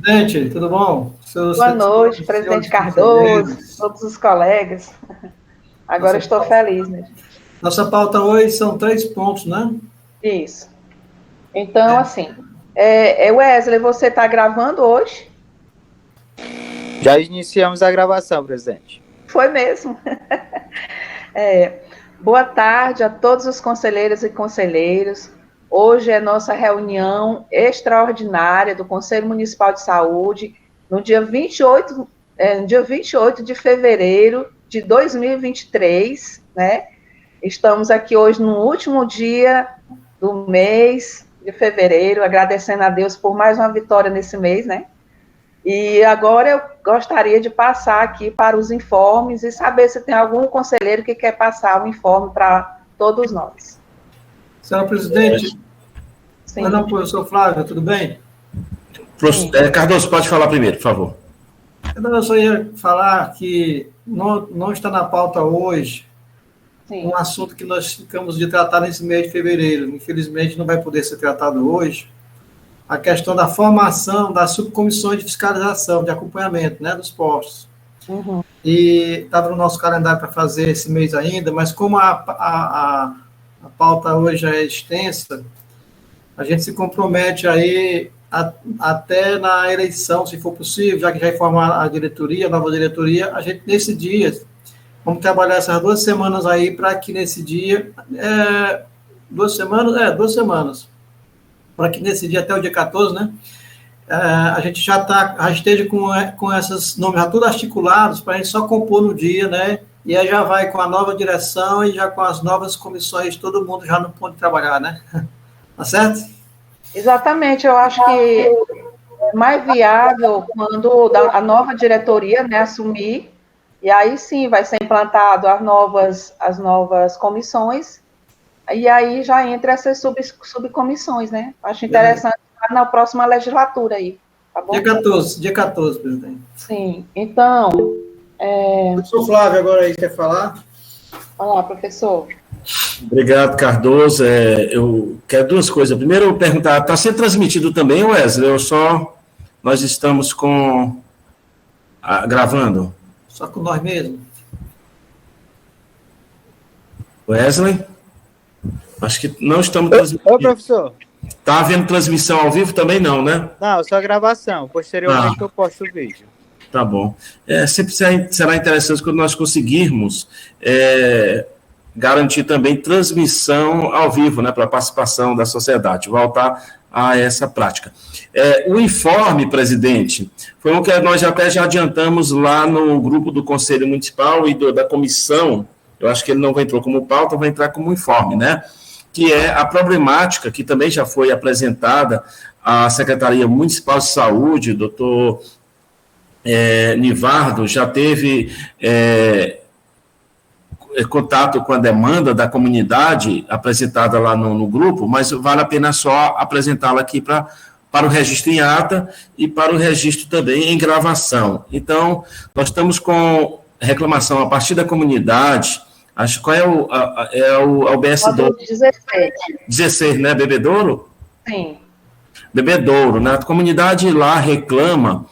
Presidente, tudo bom? Boa noite, presidente Cardoso, todos os colegas. Agora estou feliz, né? Nossa pauta hoje são 3 pontos, né? Isso. Então, assim, Wesley, você está gravando hoje? Já iniciamos a gravação, presidente. Foi mesmo. Boa tarde a todos os conselheiros e conselheiros. Hoje é nossa reunião extraordinária do Conselho Municipal de Saúde, no dia 28 de fevereiro de 2023, né? Estamos aqui hoje no último dia do mês de fevereiro, agradecendo a Deus por mais uma vitória nesse mês, né? E agora eu gostaria de passar aqui para os informes e saber se tem algum conselheiro que quer passar o informe para todos nós. Senhora presidente, Sim. olá, professor Flávio, tudo bem? Cardoso, pode falar primeiro, por favor. Eu só ia falar que não está na pauta hoje. Sim. Um assunto que nós ficamos de tratar nesse mês de fevereiro. Infelizmente, não vai poder ser tratado hoje. A questão da formação das subcomissões de fiscalização, de acompanhamento, né, dos postos. Uhum. E estava no nosso calendário para fazer esse mês ainda, mas como a pauta hoje é extensa, a gente se compromete aí até na eleição, se for possível, já que já formar a diretoria, a nova diretoria, a gente nesse dia, vamos trabalhar essas 2 semanas aí para que nesse dia, 2 semanas, para que nesse dia, até o dia 14, né, a gente já esteja com esses nomes já tudo articulados, para a gente só compor no dia, né, e aí já vai com a nova direção e já com as novas comissões, todo mundo já no ponto de trabalhar, né? Tá certo? Exatamente, eu acho que é mais viável quando a nova diretoria, né, assumir, e aí sim vai ser implantado as novas comissões, e aí já entra essas subcomissões, né? Acho interessante na próxima legislatura aí, tá bom? Dia 14, presidente. Sim, então... Professor Flávio, agora aí, quer falar? Olá, professor. Obrigado, Cardoso. Eu quero 2 coisas. Primeiro, eu perguntar, está sendo transmitido também, Wesley? Nós estamos gravando? Só com nós mesmos. Wesley? Acho que não estamos transmitindo. Ô, professor. Está havendo transmissão ao vivo também não, né? Não, só gravação. Posteriormente eu posto o vídeo. Tá bom. Sempre será interessante quando nós conseguirmos garantir também transmissão ao vivo, né, para a participação da sociedade, voltar a essa prática. O informe, presidente, foi um que nós até já adiantamos lá no grupo do Conselho Municipal e da comissão, eu acho que ele não entrou como pauta, vai entrar como informe, né, que é a problemática que também já foi apresentada à Secretaria Municipal de Saúde, doutor Nivardo, já teve contato com a demanda da comunidade apresentada lá no grupo, mas vale a pena só apresentá-la aqui para o registro em ata e para o registro também em gravação. Então, nós estamos com reclamação a partir da comunidade, acho qual é o BS12? 16, né, Bebedouro? Sim. Bebedouro, né? A comunidade lá reclama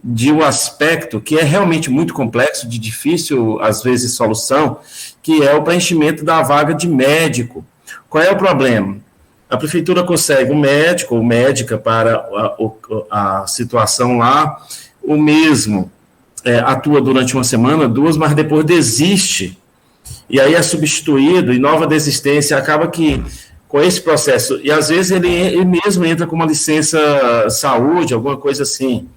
de um aspecto que é realmente muito complexo, de difícil, às vezes, solução, que é o preenchimento da vaga de médico. Qual é o problema? A prefeitura consegue um médico ou médica para a situação lá, o mesmo atua durante 1 semana, 2, mas depois desiste, e aí é substituído, e nova desistência, acaba que com esse processo, e às vezes ele mesmo entra com uma licença saúde, alguma coisa assim,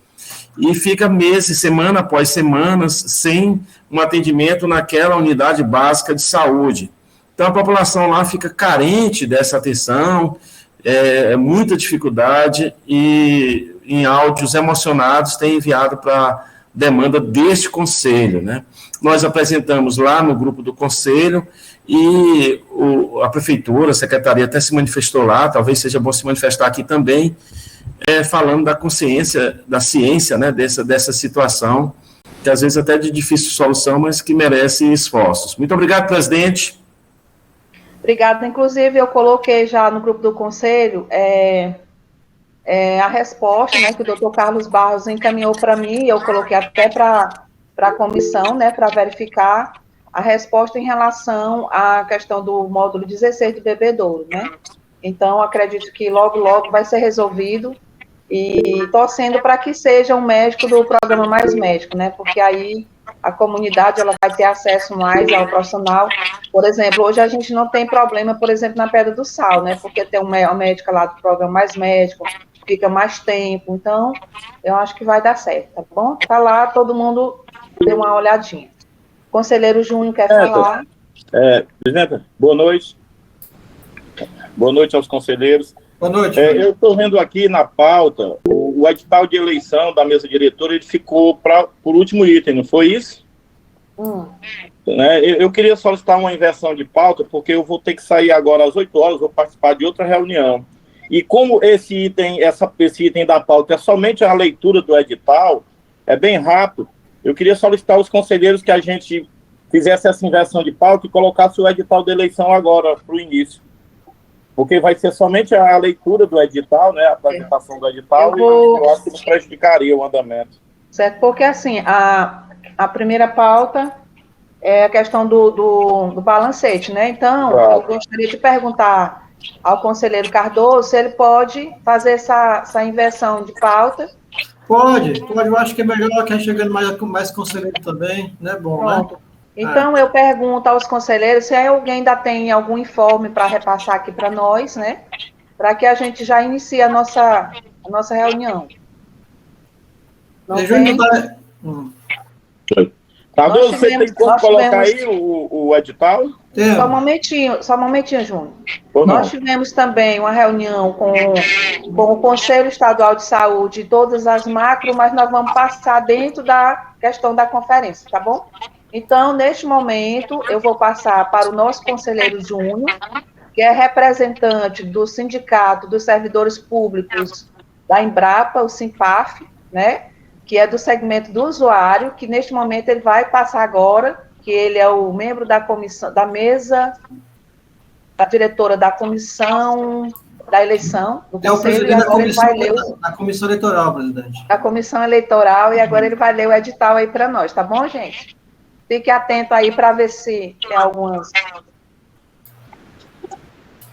e fica meses, semana após semanas, sem um atendimento naquela unidade básica de saúde. Então, a população lá fica carente dessa atenção, muita dificuldade, e em áudios emocionados tem enviado para demanda deste conselho, né? Nós apresentamos lá no grupo do conselho, e a prefeitura, a secretaria até se manifestou lá, talvez seja bom se manifestar aqui também, falando da consciência, da ciência, né, dessa situação, que às vezes até é de difícil solução, mas que merece esforços. Muito obrigado, presidente. Obrigada. Inclusive, eu coloquei já no grupo do conselho a resposta, né, que o doutor Carlos Barros encaminhou para mim, eu coloquei até para a comissão, né, para verificar a resposta em relação à questão do módulo 16 do bebedouro, né? Então, acredito que logo, logo vai ser resolvido e torcendo para que seja um médico do programa Mais Médico, né? Porque aí a comunidade ela vai ter acesso mais ao profissional. Por exemplo, hoje a gente não tem problema, por exemplo, na Pedra do Sal, né? Porque tem uma médica lá do programa Mais Médico, fica mais tempo. Então, eu acho que vai dar certo, tá bom? Tá lá, todo mundo dê uma olhadinha. Conselheiro Júnior quer falar? Presidenta, boa noite. Boa noite aos conselheiros. Boa noite. Eu estou vendo aqui na pauta, o edital de eleição da mesa diretora, ele ficou por último item, não foi isso? Né? Eu queria solicitar uma inversão de pauta, porque eu vou ter que sair agora às 8 horas, vou participar de outra reunião. E como esse item da pauta é somente a leitura do edital, é bem rápido, eu queria solicitar aos conselheiros que a gente fizesse essa inversão de pauta e colocasse o edital de eleição agora para o início. Porque vai ser somente a leitura do edital, né, a apresentação do edital, e eu acho que não prejudicaria o andamento. Certo, porque assim, a primeira pauta é a questão do balancete, né? Então, eu gostaria de perguntar ao conselheiro Cardoso se ele pode fazer essa inversão de pauta. Pode, eu acho que é melhor que chegando mais conselheiro também, né? Bom, pronto. Né? Então, eu pergunto aos conselheiros se alguém ainda tem algum informe para repassar aqui para nós, né? Para que a gente já inicie a nossa reunião. Não tem? Cardoso, você tem como colocar aí o edital? Só um momentinho, Júnior. Nós tivemos também uma reunião com o Conselho Estadual de Saúde, todas as macros, mas nós vamos passar dentro da questão da conferência, tá bom? Então, neste momento, eu vou passar para o nosso conselheiro Júnior, que é representante do Sindicato dos Servidores Públicos da Embrapa, o SIMPAF, né? Que é do segmento do usuário, que neste momento ele vai passar agora, que ele é o membro da comissão, da mesa, da diretora da comissão da eleição, do Conselho, o presidente da comissão eleitoral, presidente. Da comissão eleitoral, e agora ele vai ler o edital aí para nós, tá bom, gente? Fique atento aí para ver se tem algumas...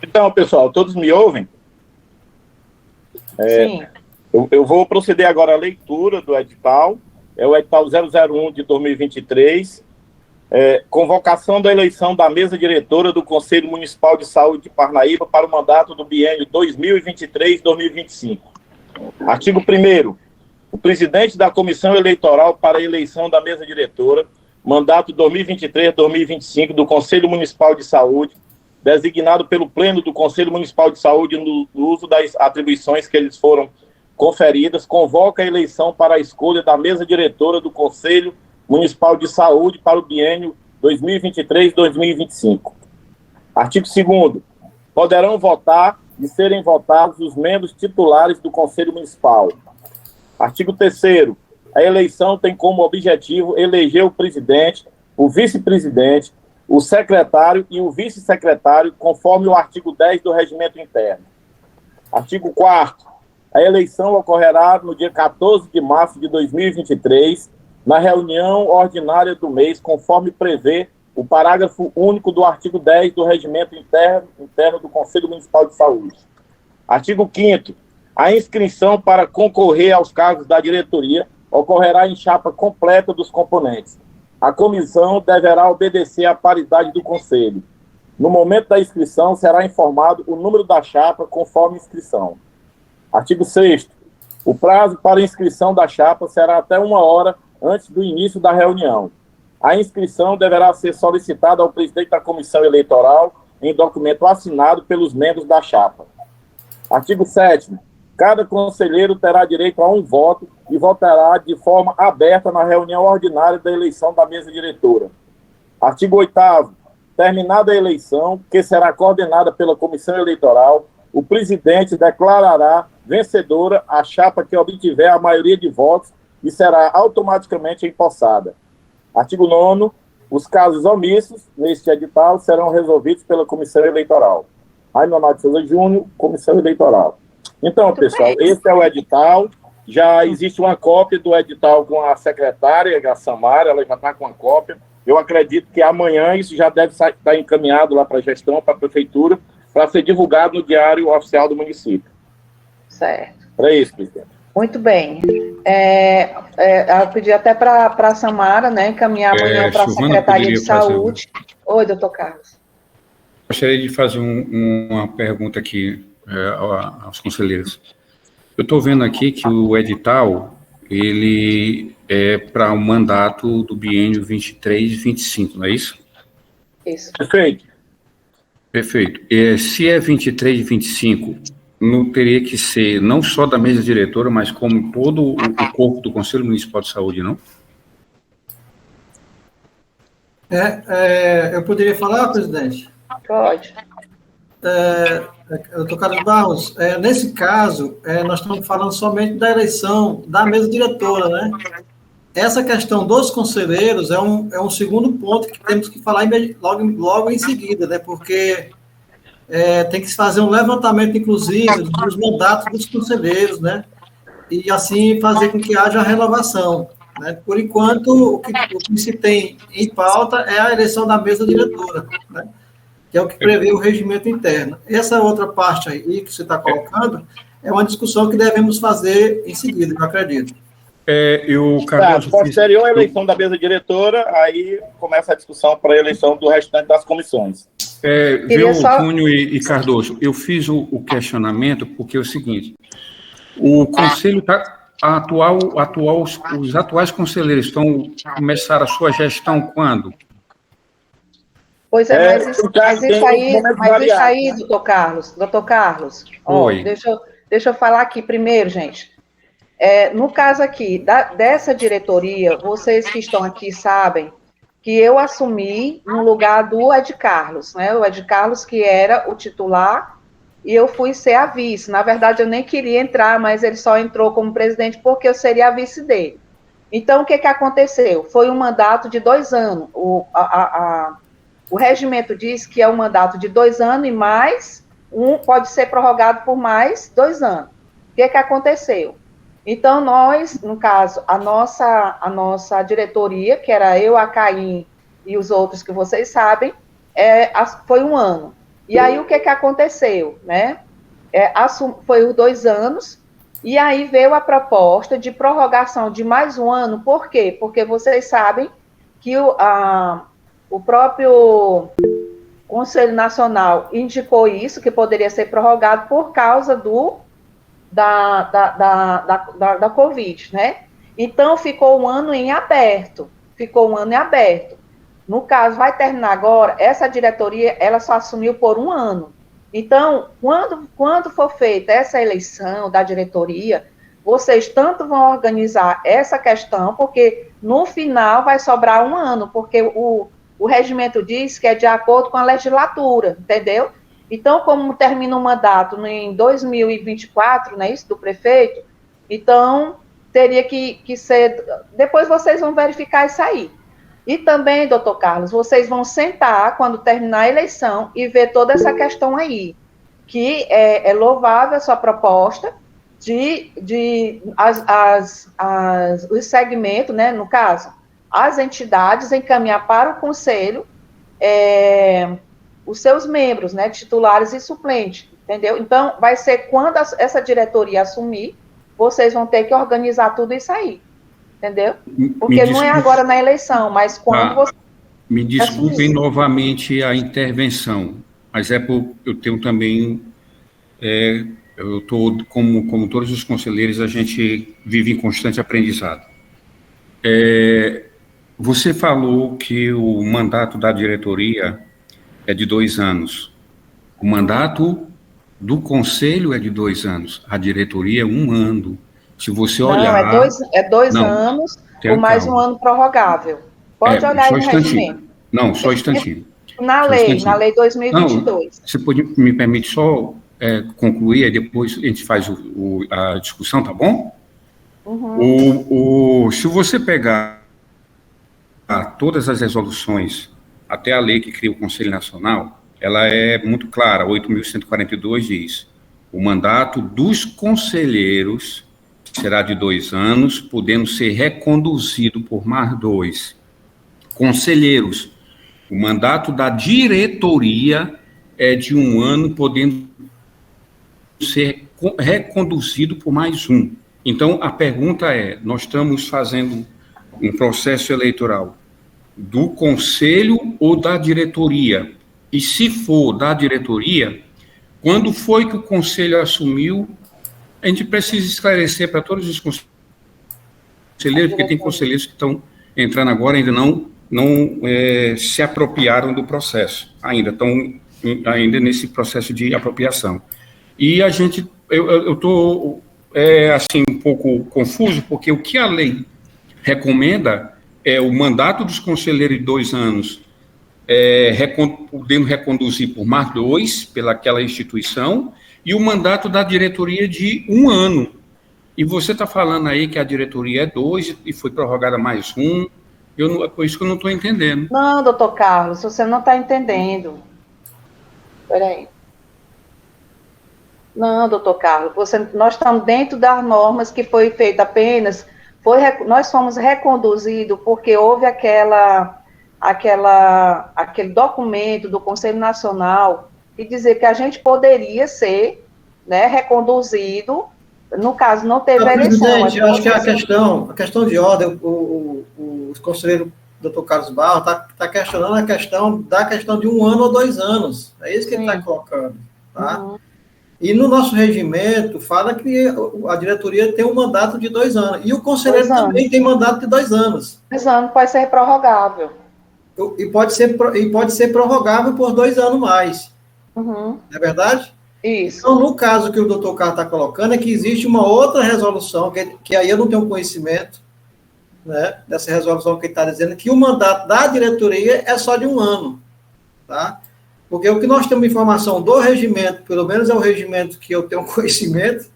Então, pessoal, todos me ouvem? Sim. Eu vou proceder agora à leitura do edital. É o edital 001 de 2023. Convocação da eleição da mesa diretora do Conselho Municipal de Saúde de Parnaíba para o mandato do biênio 2023-2025. Artigo 1º. O presidente da Comissão Eleitoral para a eleição da mesa diretora, mandato 2023-2025 do Conselho Municipal de Saúde, designado pelo Pleno do Conselho Municipal de Saúde no uso das atribuições que eles foram conferidas, convoca a eleição para a escolha da mesa diretora do Conselho Municipal de Saúde para o biênio 2023-2025. Artigo 2º. Poderão votar e serem votados os membros titulares do Conselho Municipal. Artigo 3º. A eleição tem como objetivo eleger o presidente, o vice-presidente, o secretário e o vice-secretário, conforme o artigo 10 do Regimento Interno. Artigo 4º. A eleição ocorrerá no dia 14 de março de 2023, na reunião ordinária do mês, conforme prevê o parágrafo único do artigo 10 do Regimento Interno do Conselho Municipal de Saúde. Artigo 5º. A inscrição para concorrer aos cargos da diretoria ocorrerá em chapa completa dos componentes. A comissão deverá obedecer à paridade do Conselho. No momento da inscrição, será informado o número da chapa conforme inscrição. Artigo 6º. O prazo para inscrição da chapa será até 1 hora antes do início da reunião. A inscrição deverá ser solicitada ao presidente da comissão eleitoral em documento assinado pelos membros da chapa. Artigo 7º. Cada conselheiro terá direito a um voto e votará de forma aberta na reunião ordinária da eleição da mesa diretora. Artigo 8º. Terminada a eleição, que será coordenada pela comissão eleitoral, o presidente declarará vencedora a chapa que obtiver a maioria de votos e será automaticamente empossada. Artigo 9º. Os casos omissos neste edital serão resolvidos pela comissão eleitoral. Raimundo Amaral de Souza Júnior, comissão eleitoral. Então, Muito pessoal, bem. esse é o edital. Já existe uma cópia do edital com a secretária, a Samara, ela já está com a cópia. Eu acredito que amanhã isso já deve estar encaminhado lá para a gestão, para a prefeitura, para ser divulgado no Diário Oficial do município. Certo. Para isso, presidente. Muito bem. Eu pedi até para a Samara, né, encaminhar amanhã para a Silvana, Secretaria de poderia fazer Saúde. Oi, doutor Carlos. Gostaria de fazer uma pergunta aqui aos conselheiros. Eu estou vendo aqui que o edital, ele é para o mandato do biênio 23 e 25, não é isso? Isso. Perfeito. Perfeito. Se é 23 e 25, não teria que ser não só da mesa diretora, mas como todo o corpo do Conselho Municipal de Saúde, não? Eu poderia falar, presidente? Pode. Doutor Carlos Barros, nesse caso, nós estamos falando somente da eleição da mesa diretora, né? Essa questão dos conselheiros é um segundo ponto que temos que falar logo em seguida, né? Porque tem que se fazer um levantamento, inclusive, dos mandatos dos conselheiros, né? E assim fazer com que haja renovação, né? Por enquanto, o que se tem em pauta é a eleição da mesa diretora, né? Que é o que prevê o regimento interno. Essa outra parte aí que você está colocando é uma discussão que devemos fazer em seguida, eu acredito. Cardoso, posterior à eleição da mesa diretora, aí começa a discussão para a eleição do restante das comissões. Túnio e Cardoso, eu fiz o questionamento porque é o seguinte, o Conselho os atuais conselheiros começaram a sua gestão quando? Pois mas isso aí, doutor Carlos, deixa eu falar aqui primeiro, gente. No caso aqui, dessa diretoria, vocês que estão aqui sabem que eu assumi no lugar do Ed Carlos, né? O Ed Carlos que era o titular e eu fui ser a vice. Na verdade, eu nem queria entrar, mas ele só entrou como presidente porque eu seria a vice dele. Então, o que aconteceu? Foi um mandato de 2 anos. O regimento diz que é um mandato de 2 anos e mais pode ser prorrogado por mais 2 anos. O que aconteceu? Então, nós, no caso, a nossa diretoria, que era eu, a Caim e os outros que vocês sabem, foi 1 ano. E aí, o que aconteceu? Né? Foi os 2 anos, e aí veio a proposta de prorrogação de mais 1 ano. Por quê? Porque vocês sabem que o próprio Conselho Nacional indicou isso, que poderia ser prorrogado por causa da Covid, né? Então, ficou 1 ano em aberto. No caso, vai terminar agora, essa diretoria, ela só assumiu por 1 ano. Então, quando for feita essa eleição da diretoria, vocês tanto vão organizar essa questão, porque no final vai sobrar 1 ano, porque o regimento diz que é de acordo com a legislatura, entendeu? Então, como termina o mandato em 2024, né, isso do prefeito, então teria que ser... Depois vocês vão verificar isso aí. E também, doutor Carlos, vocês vão sentar quando terminar a eleição e ver toda essa questão aí, que é louvável a sua proposta os segmentos, né, no caso, as entidades encaminhar para o conselho os seus membros, né, titulares e suplentes, entendeu? Então, vai ser quando essa diretoria assumir, vocês vão ter que organizar tudo isso aí, entendeu? Porque não é agora na eleição, mas quando você... Me desculpem novamente a intervenção, mas eu tenho também... eu estou, como todos os conselheiros, a gente vive em constante aprendizado. Você falou que o mandato da diretoria é de 2 anos. O mandato do conselho é de 2 anos. A diretoria é 1 ano. Se você olhar... Não, é dois anos, com mais calma. 1 ano prorrogável. Pode olhar aí no regimento. Não, só um instantinho. Na lei 2022. Não, você me permite só concluir, aí depois a gente faz a discussão, tá bom? Uhum. Se você pegar todas as resoluções, até a lei que cria o Conselho Nacional, ela é muito clara. 8.142 diz: O mandato dos conselheiros será de 2 anos, podendo ser reconduzido por mais 2. Conselheiros, o mandato da diretoria é de 1 ano, podendo ser reconduzido por mais 1. Então, a pergunta é, nós estamos fazendo um processo eleitoral do conselho ou da diretoria? E se for da diretoria, quando foi que o conselho assumiu? A gente precisa esclarecer para todos os conselheiros, porque tem conselheiros que estão entrando agora, ainda não se apropriaram do processo, ainda estão nesse processo de apropriação. E eu estou assim, um pouco confuso, porque o que a lei recomenda é o mandato dos conselheiros de 2 anos, podendo reconduzir por mais 2 pelaquela instituição, e o mandato da diretoria de 1 ano. E você está falando aí que a diretoria é 2 e foi prorrogada mais 1. Por isso que eu não estou entendendo. Não, doutor Carlos, você não está entendendo. Espera aí. Não, doutor Carlos, nós estamos dentro das normas que foi feita apenas, nós fomos reconduzidos porque houve aquele documento do Conselho Nacional e dizer que a gente poderia ser, né, reconduzido, no caso não teve eleição. Presidente, eu acho que a questão de ordem, o conselheiro Dr. Carlos Barros está questionando a questão de 1 ano ou 2 anos. É isso que ele está colocando. Tá? Uhum. E no nosso regimento, fala que a diretoria tem um mandato de 2 anos. E o conselheiro também tem mandato de 2 anos. 2 anos pode ser prorrogável. E pode ser prorrogável por 2 anos mais. Uhum. Não é verdade? Isso. Então, no caso que o doutor Carlos está colocando, é que existe uma outra resolução, que aí eu não tenho conhecimento, né, dessa resolução que ele está dizendo, que o mandato da diretoria é só de 1 ano. Tá? Porque o que nós temos informação do regimento, pelo menos é o regimento que eu tenho conhecimento,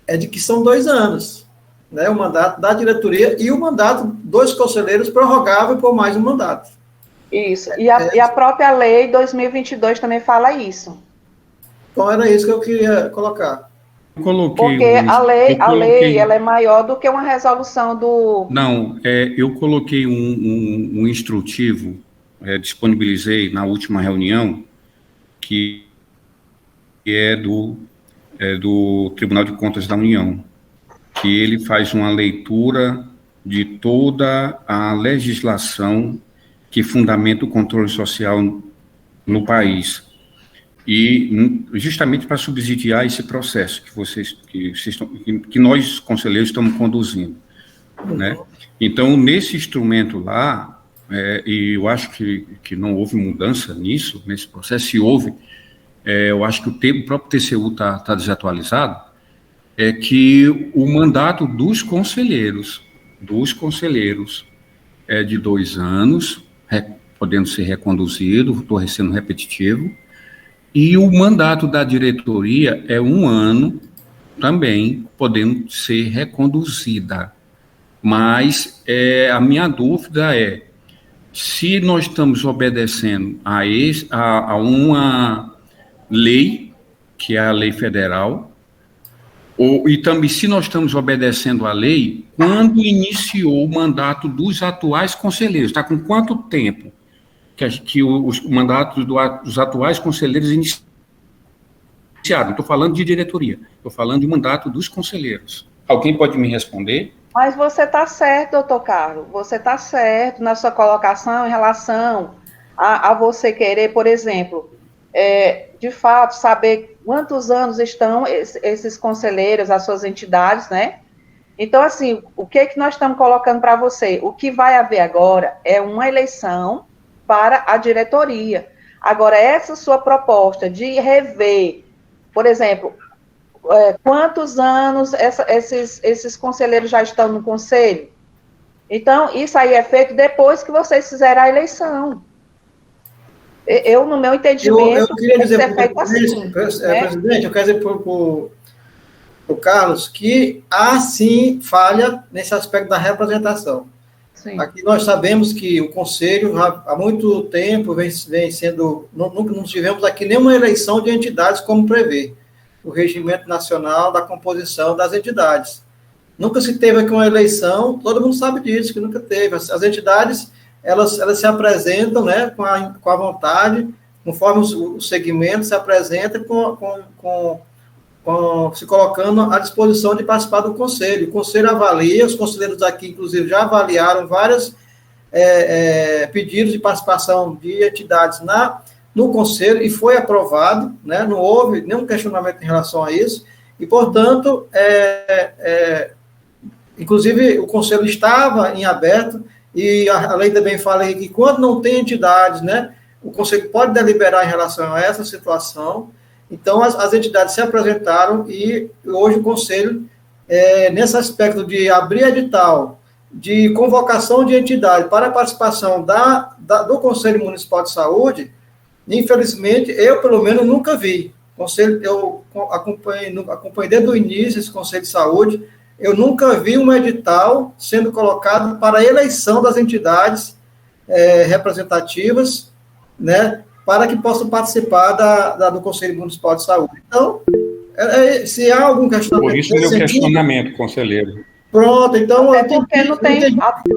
é de que são 2 anos. Né, o mandato da diretoria e o mandato dos conselheiros prorrogável por mais um mandato. Isso. E a própria lei 2022 também fala isso. Então, era isso que eu queria colocar. Porque a lei ela é maior do que uma resolução do... Não, eu coloquei um instrutivo, disponibilizei na última reunião, que é do Tribunal de Contas da União, que ele faz uma leitura de toda a legislação que fundamenta o controle social no país. E justamente para subsidiar esse processo que nós, conselheiros, estamos conduzindo. Né? Então, nesse instrumento lá, e eu acho que não houve mudança nisso, nesse processo, se houve, eu acho que o próprio TCU está desatualizado, é que o mandato dos conselheiros é de 2 anos, podendo ser reconduzido, estou sendo repetitivo, e o mandato da diretoria é 1 ano também, podendo ser reconduzida. Mas a minha dúvida é se nós estamos obedecendo a uma lei, que é a lei federal, e também se nós estamos obedecendo a lei, quando iniciou o mandato dos atuais conselheiros, está com quanto tempo que os mandatos dos atuais conselheiros iniciaram? Estou falando de diretoria, estou falando de mandato dos conselheiros. Alguém pode me responder? Mas você está certo, doutor Carlos, você está certo na sua colocação em relação a você querer, por exemplo, de fato, saber quantos anos estão esses conselheiros, as suas entidades, né? Então, assim, o que nós estamos colocando para você? O que vai haver agora é uma eleição para a diretoria. Agora, essa sua proposta de rever, por exemplo, quantos anos esses conselheiros já estão no conselho? Então, isso aí é feito depois que vocês fizerem a eleição. Eu no meu entendimento, eu queria dizer para o assim, presidente, eu quero dizer para o Carlos que há sim falha nesse aspecto da representação. Sim. Aqui nós sabemos que o Conselho, há muito tempo, vem sendo... Nunca tivemos aqui nenhuma eleição de entidades como prevê. o Regimento Nacional da Composição das Entidades. Nunca se teve aqui uma eleição, todo mundo sabe disso, que nunca teve. As entidades, elas se apresentam, né, com a vontade, conforme os segmentos se apresentam, se colocando à disposição de participar do Conselho. O Conselho avalia, os conselheiros aqui, inclusive, já avaliaram vários pedidos de participação de entidades no Conselho e foi aprovado, né, não houve nenhum questionamento em relação a isso, e, portanto, inclusive, o Conselho estava em aberto, e a lei também fala aí que quando não tem entidades, né, o Conselho pode deliberar em relação a essa situação. Então, as entidades se apresentaram e hoje o Conselho, nesse aspecto de abrir edital, de convocação de entidade para a participação do Conselho Municipal de Saúde, infelizmente, eu, pelo menos, nunca vi. Eu acompanhei desde o início esse Conselho de Saúde, eu nunca vi um edital sendo colocado para a eleição das entidades representativas, né, para que possam participar do Conselho Municipal de Saúde. Então, se há algum questionamento... Por isso, meu questionamento, conselheiro. Pronto, então, eu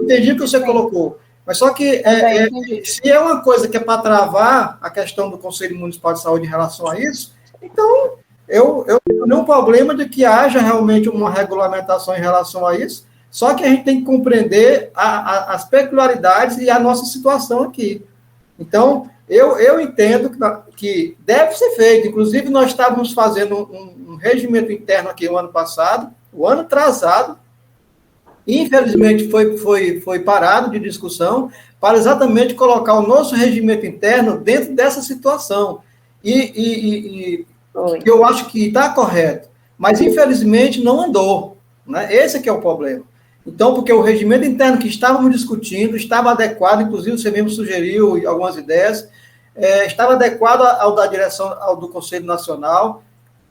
entendi o que você colocou. Mas só que, se é uma coisa que é para travar a questão do Conselho Municipal de Saúde em relação a isso, então, eu não tenho problema de que haja realmente uma regulamentação em relação a isso, só que a gente tem que compreender as peculiaridades e a nossa situação aqui. Então, eu entendo que deve ser feito. Inclusive, nós estávamos fazendo um regimento interno aqui o ano passado, o ano atrasado, infelizmente foi parado de discussão para exatamente colocar o nosso regimento interno dentro dessa situação. E eu acho que está correto, mas infelizmente não andou, né? Esse que é o problema. Então, porque o regimento interno que estávamos discutindo estava adequado, inclusive você mesmo sugeriu algumas ideias, estava adequado ao da direção, do Conselho Nacional,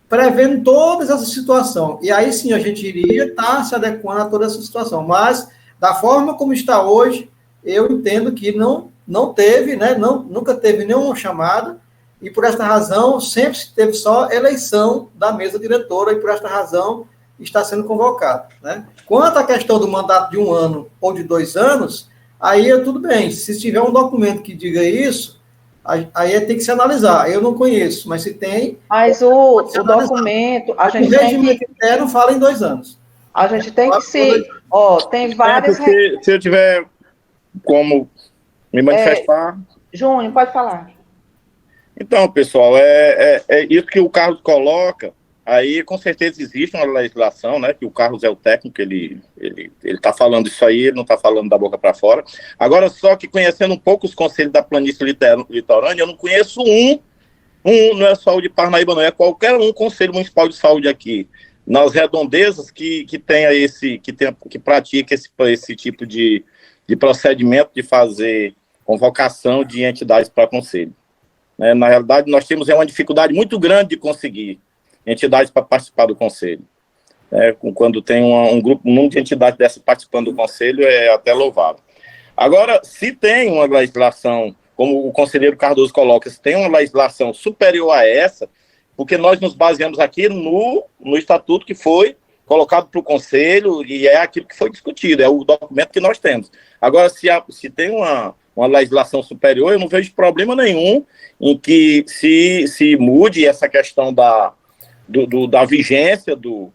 prevendo toda essa situação. E aí sim a gente iria estar se adequando a toda essa situação. Mas, da forma como está hoje, eu entendo que não teve, né, nunca teve nenhuma chamada, e por esta razão sempre teve só eleição da mesa diretora, e por esta razão está sendo convocado, né? Quanto à questão do mandato de 1 ano ou de 2 anos, aí tudo bem. Se tiver um documento que diga isso, aí tem que se analisar. Eu não conheço, mas se tem... Mas o documento... O regimento interno fala em 2 anos. A gente tem que se... tem várias... Se eu tiver como me manifestar... Júnior, pode falar. Então, pessoal, é isso que o Carlos coloca. Aí, com certeza, existe uma legislação, né, que o Carlos é o técnico, ele está falando isso aí, ele não está falando da boca para fora. Agora, só que conhecendo um pouco os conselhos da planície litorânea, eu não conheço não é só o de Parnaíba, não, é qualquer Conselho Municipal de Saúde aqui, nas redondezas, que pratica esse tipo de procedimento de fazer convocação de entidades para conselho. Na realidade, nós temos uma dificuldade muito grande de conseguir entidades para participar do conselho. Quando tem um número de entidades dessas participando do conselho, é até louvável. Agora, se tem uma legislação, como o conselheiro Cardoso coloca, se tem uma legislação superior a essa, porque nós nos baseamos aqui no estatuto que foi colocado para o conselho e é aquilo que foi discutido, é o documento que nós temos. Agora, se tem uma legislação superior, eu não vejo problema nenhum em que se mude essa questão da vigência do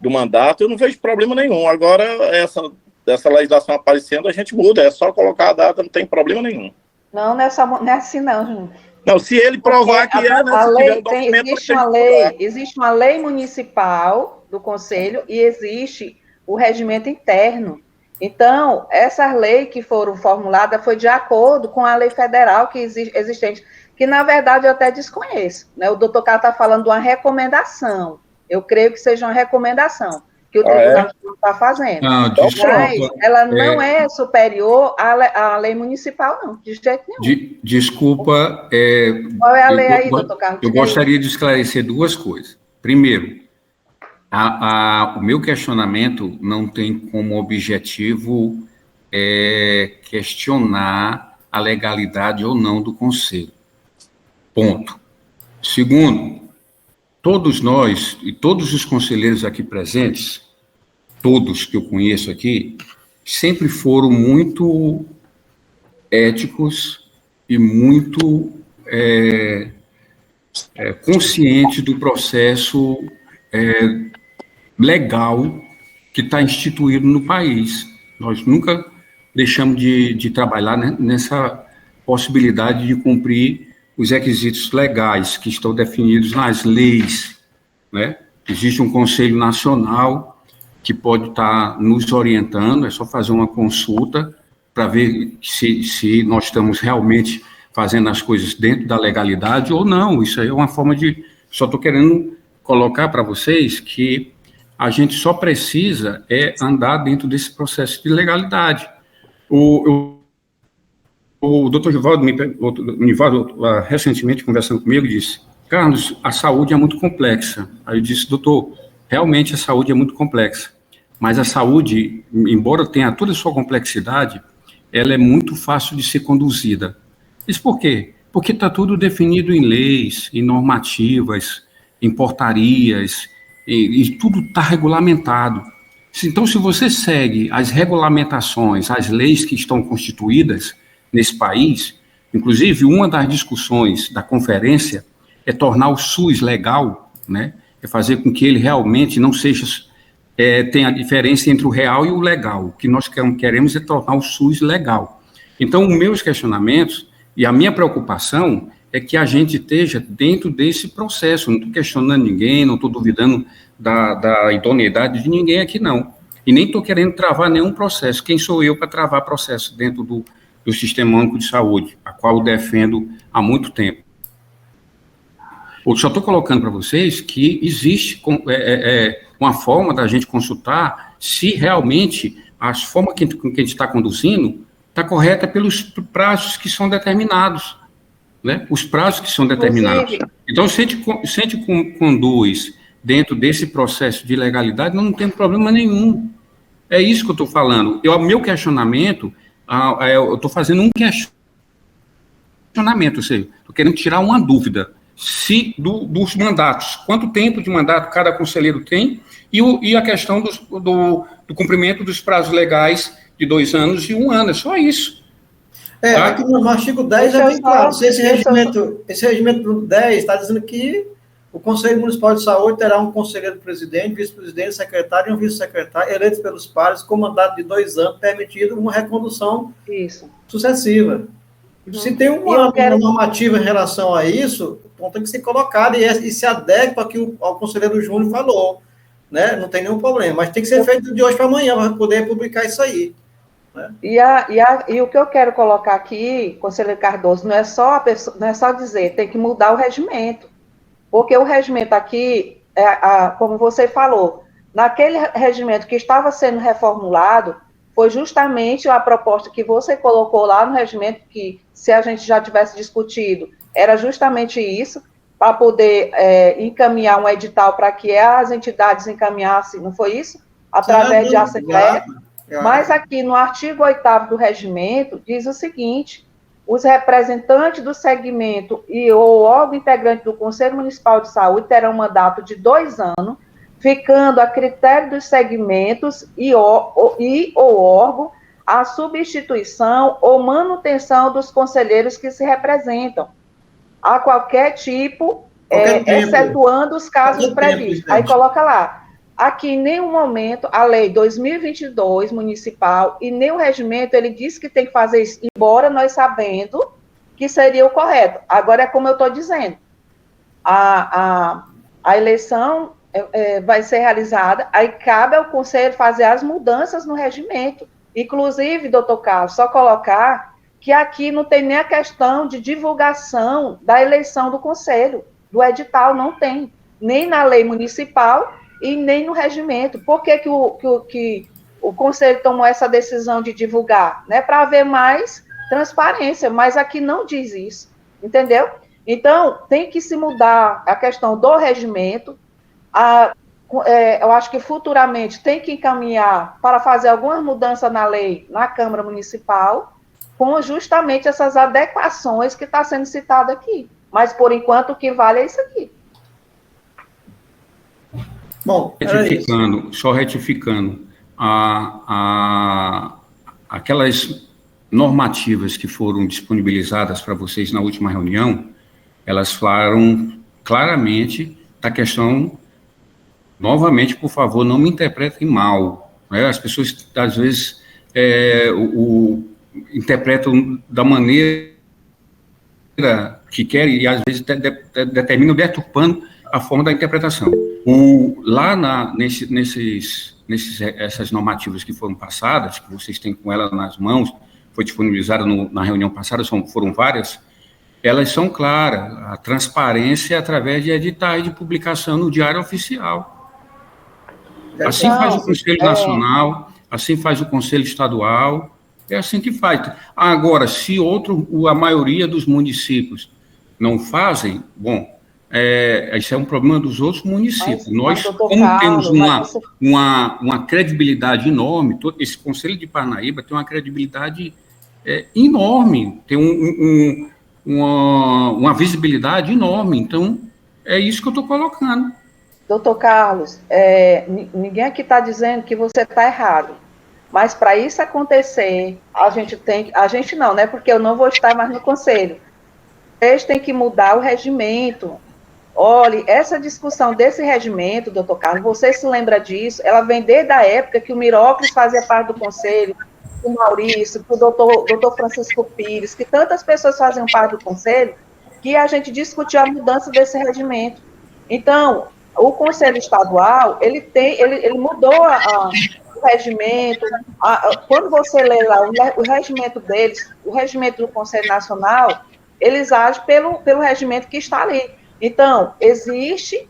mandato, eu não vejo problema nenhum. Agora, essa legislação aparecendo, a gente muda, é só colocar a data, não tem problema nenhum. Não é assim não, Júnior. Não, se ele provar que existe uma lei municipal do Conselho e existe o regimento interno. Então, essas leis que foram formuladas foi de acordo com a lei federal que existente, que, na verdade, eu até desconheço, né? O doutor Carlos está falando de uma recomendação. Eu creio que seja uma recomendação que o tribunal está fazendo. Não, desculpa. Mas ela não é superior à lei municipal, não, de jeito nenhum. Desculpa. Qual é a lei aí, doutor Carlos? Eu gostaria de esclarecer 2 coisas. Primeiro, o meu questionamento não tem como objetivo questionar a legalidade ou não do Conselho. Ponto. Segundo, todos nós e todos os conselheiros aqui presentes, todos que eu conheço aqui, sempre foram muito éticos e muito conscientes do processo legal que está instituído no país. Nós nunca deixamos de trabalhar nessa possibilidade de cumprir os requisitos legais que estão definidos nas leis, né? Existe um Conselho Nacional que pode estar nos orientando, é só fazer uma consulta para ver se nós estamos realmente fazendo as coisas dentro da legalidade ou não. Isso aí é uma forma de... Só estou querendo colocar para vocês que a gente só precisa andar dentro desse processo de legalidade. O doutor Nivaldo, recentemente, conversando comigo, disse: Carlos, a saúde é muito complexa. Aí eu disse: doutor, realmente a saúde é muito complexa, mas a saúde, embora tenha toda a sua complexidade, ela é muito fácil de ser conduzida. Isso por quê? Porque está tudo definido em leis, em normativas, em portarias, e tudo está regulamentado. Então, se você segue as regulamentações, as leis que estão constituídas nesse país, inclusive uma das discussões da conferência é tornar o SUS legal, né? É fazer com que ele realmente não seja, tenha a diferença entre o real e o legal. O que nós queremos é tornar o SUS legal. Então, os meus questionamentos e a minha preocupação é que a gente esteja dentro desse processo. Não estou questionando ninguém, não estou duvidando da idoneidade de ninguém aqui, não. E nem estou querendo travar nenhum processo. Quem sou eu para travar processo dentro do Sistema Único de Saúde, a qual eu defendo há muito tempo? Eu só estou colocando para vocês que existe uma forma da gente consultar se realmente a forma que a gente está conduzindo está correta pelos prazos que são determinados. Né? Os prazos que são determinados. Então, se a gente conduz dentro desse processo de legalidade, não tem problema nenhum. É isso que eu estou falando. Meu questionamento, eu estou fazendo um questionamento, ou seja, estou querendo tirar uma dúvida. Dos mandatos, quanto tempo de mandato cada conselheiro tem, e a questão do cumprimento dos prazos legais de 2 anos e 1 ano, é só isso. Tá? Aqui no artigo 10 é bem claro. Esse regimento 10 está dizendo que o Conselho Municipal de Saúde terá um conselheiro presidente, vice-presidente, secretário e um vice-secretário, eleitos pelos pares, com mandato de 2 anos, permitido uma recondução sucessiva. Se tem uma normativa em relação a isso, então tem que ser colocado e se adequa ao conselheiro Júnior falou. Né? Não tem nenhum problema, mas tem que ser feito de hoje para amanhã para poder publicar isso aí. Né? E o que eu quero colocar aqui, conselheiro Cardoso, não é só dizer, tem que mudar o regimento. Porque o regimento aqui, como você falou, naquele regimento que estava sendo reformulado, foi justamente a proposta que você colocou lá no regimento, que se a gente já tivesse discutido, era justamente isso, para poder encaminhar um edital para que as entidades encaminhassem, não foi isso? Através de assembleia. Mas aqui no artigo 8º do regimento, diz o seguinte: os representantes do segmento e ou órgão integrante do Conselho Municipal de Saúde terão um mandato de 2 anos, ficando a critério dos segmentos e ou órgão a substituição ou manutenção dos conselheiros que se representam, a qualquer tipo, excetuando os casos previstos. Aí coloca lá, aqui em nenhum momento a lei 2022 municipal e nem o regimento, ele diz que tem que fazer isso, embora nós sabendo que seria o correto. Agora é como eu estou dizendo, a eleição vai ser realizada, aí cabe ao conselho fazer as mudanças no regimento. Inclusive, doutor Carlos, só colocar que aqui não tem nem a questão de divulgação da eleição do conselho, do edital, não tem, nem na lei municipal e nem no regimento. Por que o conselho tomou essa decisão de divulgar? Né? Para haver mais transparência, mas aqui não diz isso, entendeu? Então, tem que se mudar a questão do regimento. Eu acho que futuramente tem que encaminhar para fazer algumas mudanças na lei, na Câmara Municipal, com justamente essas adequações que está sendo citado aqui. Mas, por enquanto, o que vale é isso aqui. Bom, Só retificando, aquelas normativas que foram disponibilizadas para vocês na última reunião, elas falaram claramente da questão, novamente, por favor, não me interpretem mal, né? As pessoas, às vezes, interpretam da maneira que querem e, às vezes, determinam deturpando a forma da interpretação. Essas normativas que foram passadas, que vocês têm com ela nas mãos, foi disponibilizada na reunião passada, foram várias, elas são claras, a transparência através de editais de publicação no Diário Oficial. Assim faz o Conselho Nacional, assim faz o Conselho Estadual, é assim que faz. Agora, se a maioria dos municípios não fazem, bom, isso é um problema dos outros municípios. Nós, como temos uma credibilidade enorme, esse Conselho de Parnaíba tem uma credibilidade enorme, tem uma visibilidade enorme. Então, é isso que eu estou colocando. Doutor Carlos, ninguém aqui está dizendo que você está errado, mas para isso acontecer, a gente não, né? Porque eu não vou estar mais no conselho. Vocês têm que mudar o regimento. Olha, essa discussão desse regimento, doutor Carlos, você se lembra disso? Ela vem desde a época que o Mirócles fazia parte do conselho, o Maurício, o doutor Francisco Pires, que tantas pessoas faziam parte do conselho, que a gente discutiu a mudança desse regimento. Então, o Conselho Estadual, ele mudou o regimento. Quando você lê lá o regimento deles, o regimento do Conselho Nacional, eles agem pelo regimento que está ali. Então, existe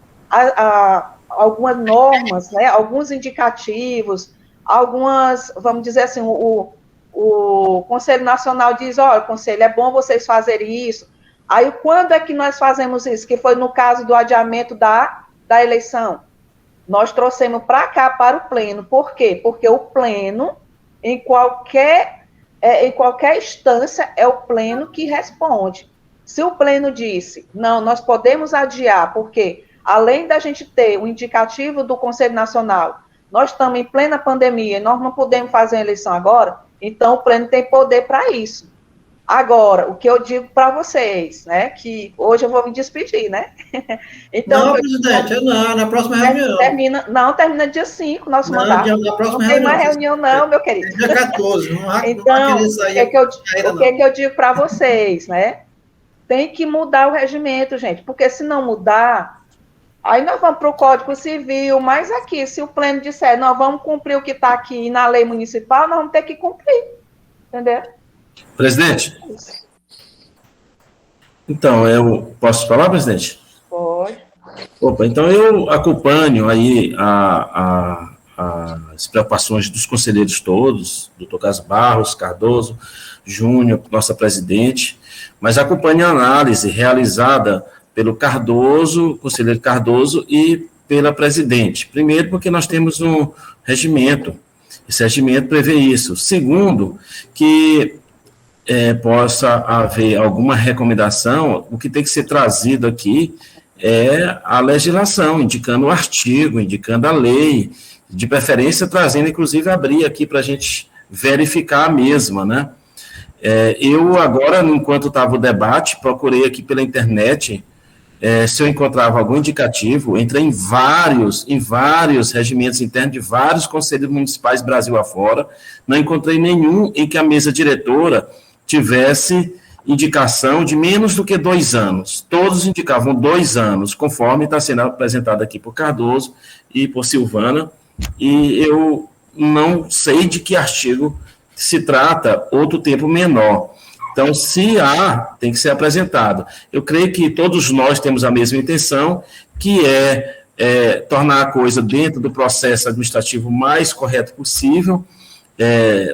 algumas normas, né, alguns indicativos, algumas, vamos dizer assim, o Conselho Nacional diz, olha, Conselho, é bom vocês fazerem isso. Aí, quando é que nós fazemos isso? Que foi no caso do adiamento da eleição. Nós trouxemos para cá, para o Pleno. Por quê? Porque o Pleno, em qualquer instância, é o Pleno que responde. Se o Pleno disse, não, nós podemos adiar, porque além da gente ter o indicativo do Conselho Nacional, nós estamos em plena pandemia e nós não podemos fazer a eleição agora, então o Pleno tem poder para isso. Agora, o que eu digo para vocês, né, que hoje eu vou me despedir, né? Então, não, presidente, não, na próxima reunião. Termina dia 5, nosso mandato. Na próxima não tem mais reunião não, meu querido. Dia 14, não há então, querer sair o que eu digo para vocês, né? Tem que mudar o regimento, gente, porque se não mudar, aí nós vamos para o Código Civil, mas aqui, se o Pleno disser, nós vamos cumprir o que está aqui na lei municipal, nós vamos ter que cumprir, entendeu? Presidente? Então, eu posso falar, presidente? Pode. Opa, então eu acompanho aí as preocupações dos conselheiros todos, doutor Carlos Barros, Cardoso, Júnior, nossa presidente, mas acompanho a análise realizada pelo Cardoso, conselheiro Cardoso, e pela presidente. Primeiro, porque nós temos um regimento, esse regimento prevê isso. Segundo, que possa haver alguma recomendação, o que tem que ser trazido aqui é a legislação, indicando o artigo, indicando a lei, de preferência trazendo, inclusive, abrir aqui para a gente verificar a mesma, né? Eu agora, enquanto estava o debate, procurei aqui pela internet se eu encontrava algum indicativo, entrei em vários regimentos internos de vários conselhos municipais Brasil afora, não encontrei nenhum em que a mesa diretora tivesse indicação de menos do que 2 anos. Todos indicavam 2 anos, conforme está sendo apresentado aqui por Cardoso e por Silvana, e eu não sei de que artigo se trata outro tempo menor. Então, se há, tem que ser apresentado. Eu creio que todos nós temos a mesma intenção, que é tornar a coisa dentro do processo administrativo mais correto possível,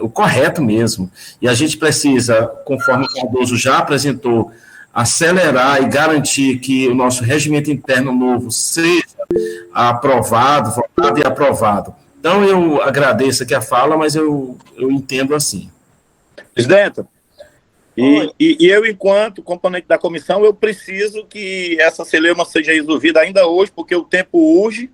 o correto mesmo. E a gente precisa, conforme o Cardoso já apresentou, acelerar e garantir que o nosso regimento interno novo seja aprovado, votado e aprovado. Então, eu agradeço aqui a fala, mas eu entendo assim. Presidente, e eu, enquanto componente da comissão, eu preciso que essa celeuma seja resolvida ainda hoje, porque o tempo urge,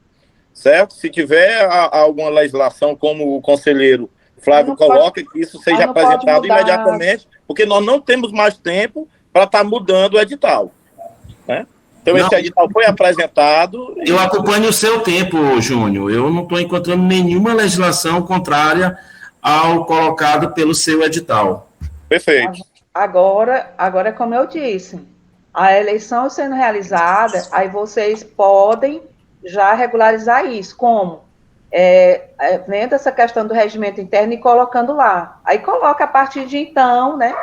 certo? Se tiver alguma legislação, como o conselheiro Flávio coloca, que isso seja apresentado imediatamente, porque nós não temos mais tempo para estar mudando o edital, né? Então, esse edital foi apresentado. Eu acompanho o seu tempo, Júnior. Eu não estou encontrando nenhuma legislação contrária ao colocado pelo seu edital. Perfeito. Agora, como eu disse, a eleição sendo realizada, aí vocês podem já regularizar isso. Como? Vendo essa questão do regimento interno e colocando lá. Aí coloca a partir de então, né,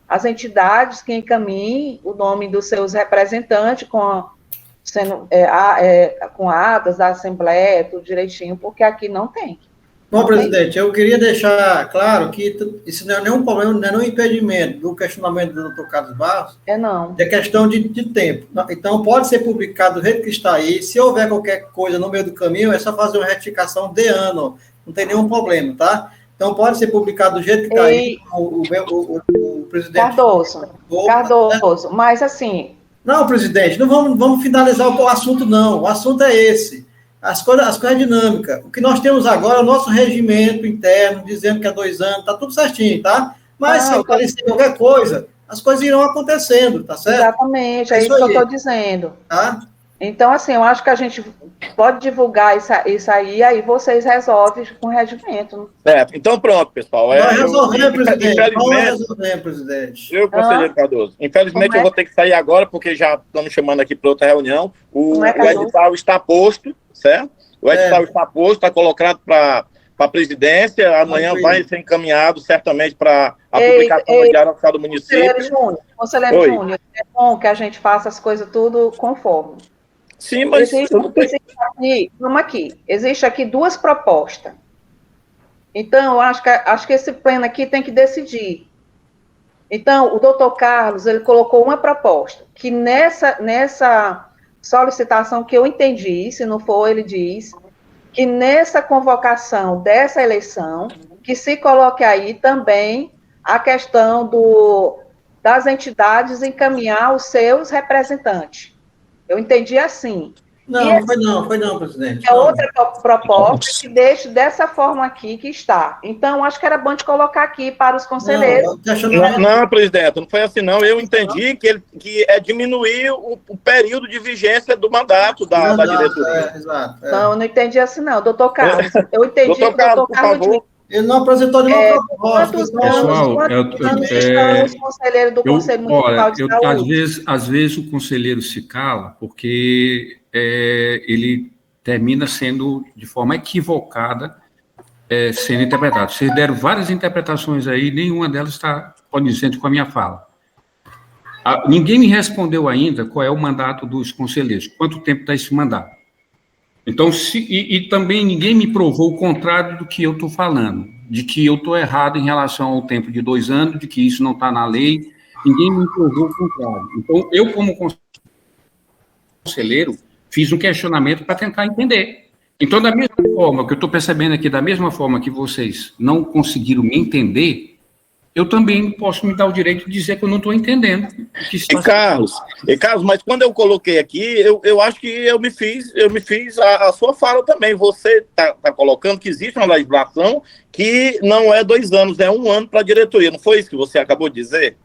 as entidades que encaminhem o nome dos seus representantes com atas da Assembleia, tudo direitinho, porque aqui não tem. Bom, presidente, eu queria deixar claro que isso não é nenhum problema, não é nenhum impedimento do questionamento do doutor Carlos Barros. Não. É questão de tempo. Então, pode ser publicado do jeito que está aí. Se houver qualquer coisa no meio do caminho, é só fazer uma retificação de ano. Não tem nenhum problema, tá? Então, pode ser publicado do jeito que está aí. O presidente... Cardoso, mas assim... Não, presidente, não vamos finalizar o assunto, não. O assunto é esse. As coisas dinâmicas. O que nós temos agora é o nosso regimento interno, dizendo que há 2 anos, está tudo certinho, tá? Mas se aparecer qualquer coisa, as coisas irão acontecendo, tá certo? Exatamente, é isso que eu estou dizendo. Tá? Então, assim, eu acho que a gente pode divulgar isso aí vocês resolvem com o regimento. Então pronto, pessoal. Nós resolvemos, presidente. Eu, conselheiro Cardoso, infelizmente eu vou ter que sair agora, porque já estamos chamando aqui para outra reunião. O edital está posto, certo? O edital está posto, está colocado para a presidência, amanhã vai ser encaminhado certamente para a publicação no Diário Oficial do Município. Conselheiro Júnior, é bom que a gente faça as coisas tudo conforme. Sim, mas... Existe aqui 2 propostas. Então, eu acho que esse pleno aqui tem que decidir. Então, o doutor Carlos, ele colocou uma proposta, que nessa solicitação que eu entendi, se não for, ele diz, que nessa convocação dessa eleição, que se coloque aí também a questão das entidades encaminhar os seus representantes. Eu entendi assim. Não, foi não, presidente. É outra proposta que deixa dessa forma aqui que está. Então, acho que era bom de colocar aqui para os conselheiros. Não, presidente, não foi assim, não. Eu entendi que é diminuir o período de vigência do mandato da diretoria. Exato. Não, eu não entendi assim, não. Doutor Carlos, eu entendi doutor que o doutor Carlos... Ele não apresentou nenhuma proposta. Pessoal, os conselheiros do Conselho Municipal de Saúde? Às vezes o conselheiro se cala porque ele termina sendo, de forma equivocada, sendo interpretado. Vocês deram várias interpretações aí, nenhuma delas está condizente com a minha fala. Ninguém me respondeu ainda qual é o mandato dos conselheiros, quanto tempo está esse mandato. Então, e também ninguém me provou o contrário do que eu estou falando, de que eu estou errado em relação ao tempo de 2 anos, de que isso não está na lei, ninguém me provou o contrário. Então, eu, como conselheiro, fiz um questionamento para tentar entender. Então, da mesma forma que eu estou percebendo aqui, da mesma forma que vocês não conseguiram me entender, eu também posso me dar o direito de dizer que eu não estou entendendo. Carlos, mas quando eu coloquei aqui, eu acho que eu me fiz a sua fala também. Você está colocando que existe uma legislação que não é 2 anos, é 1 ano para a diretoria. Não foi isso que você acabou de dizer?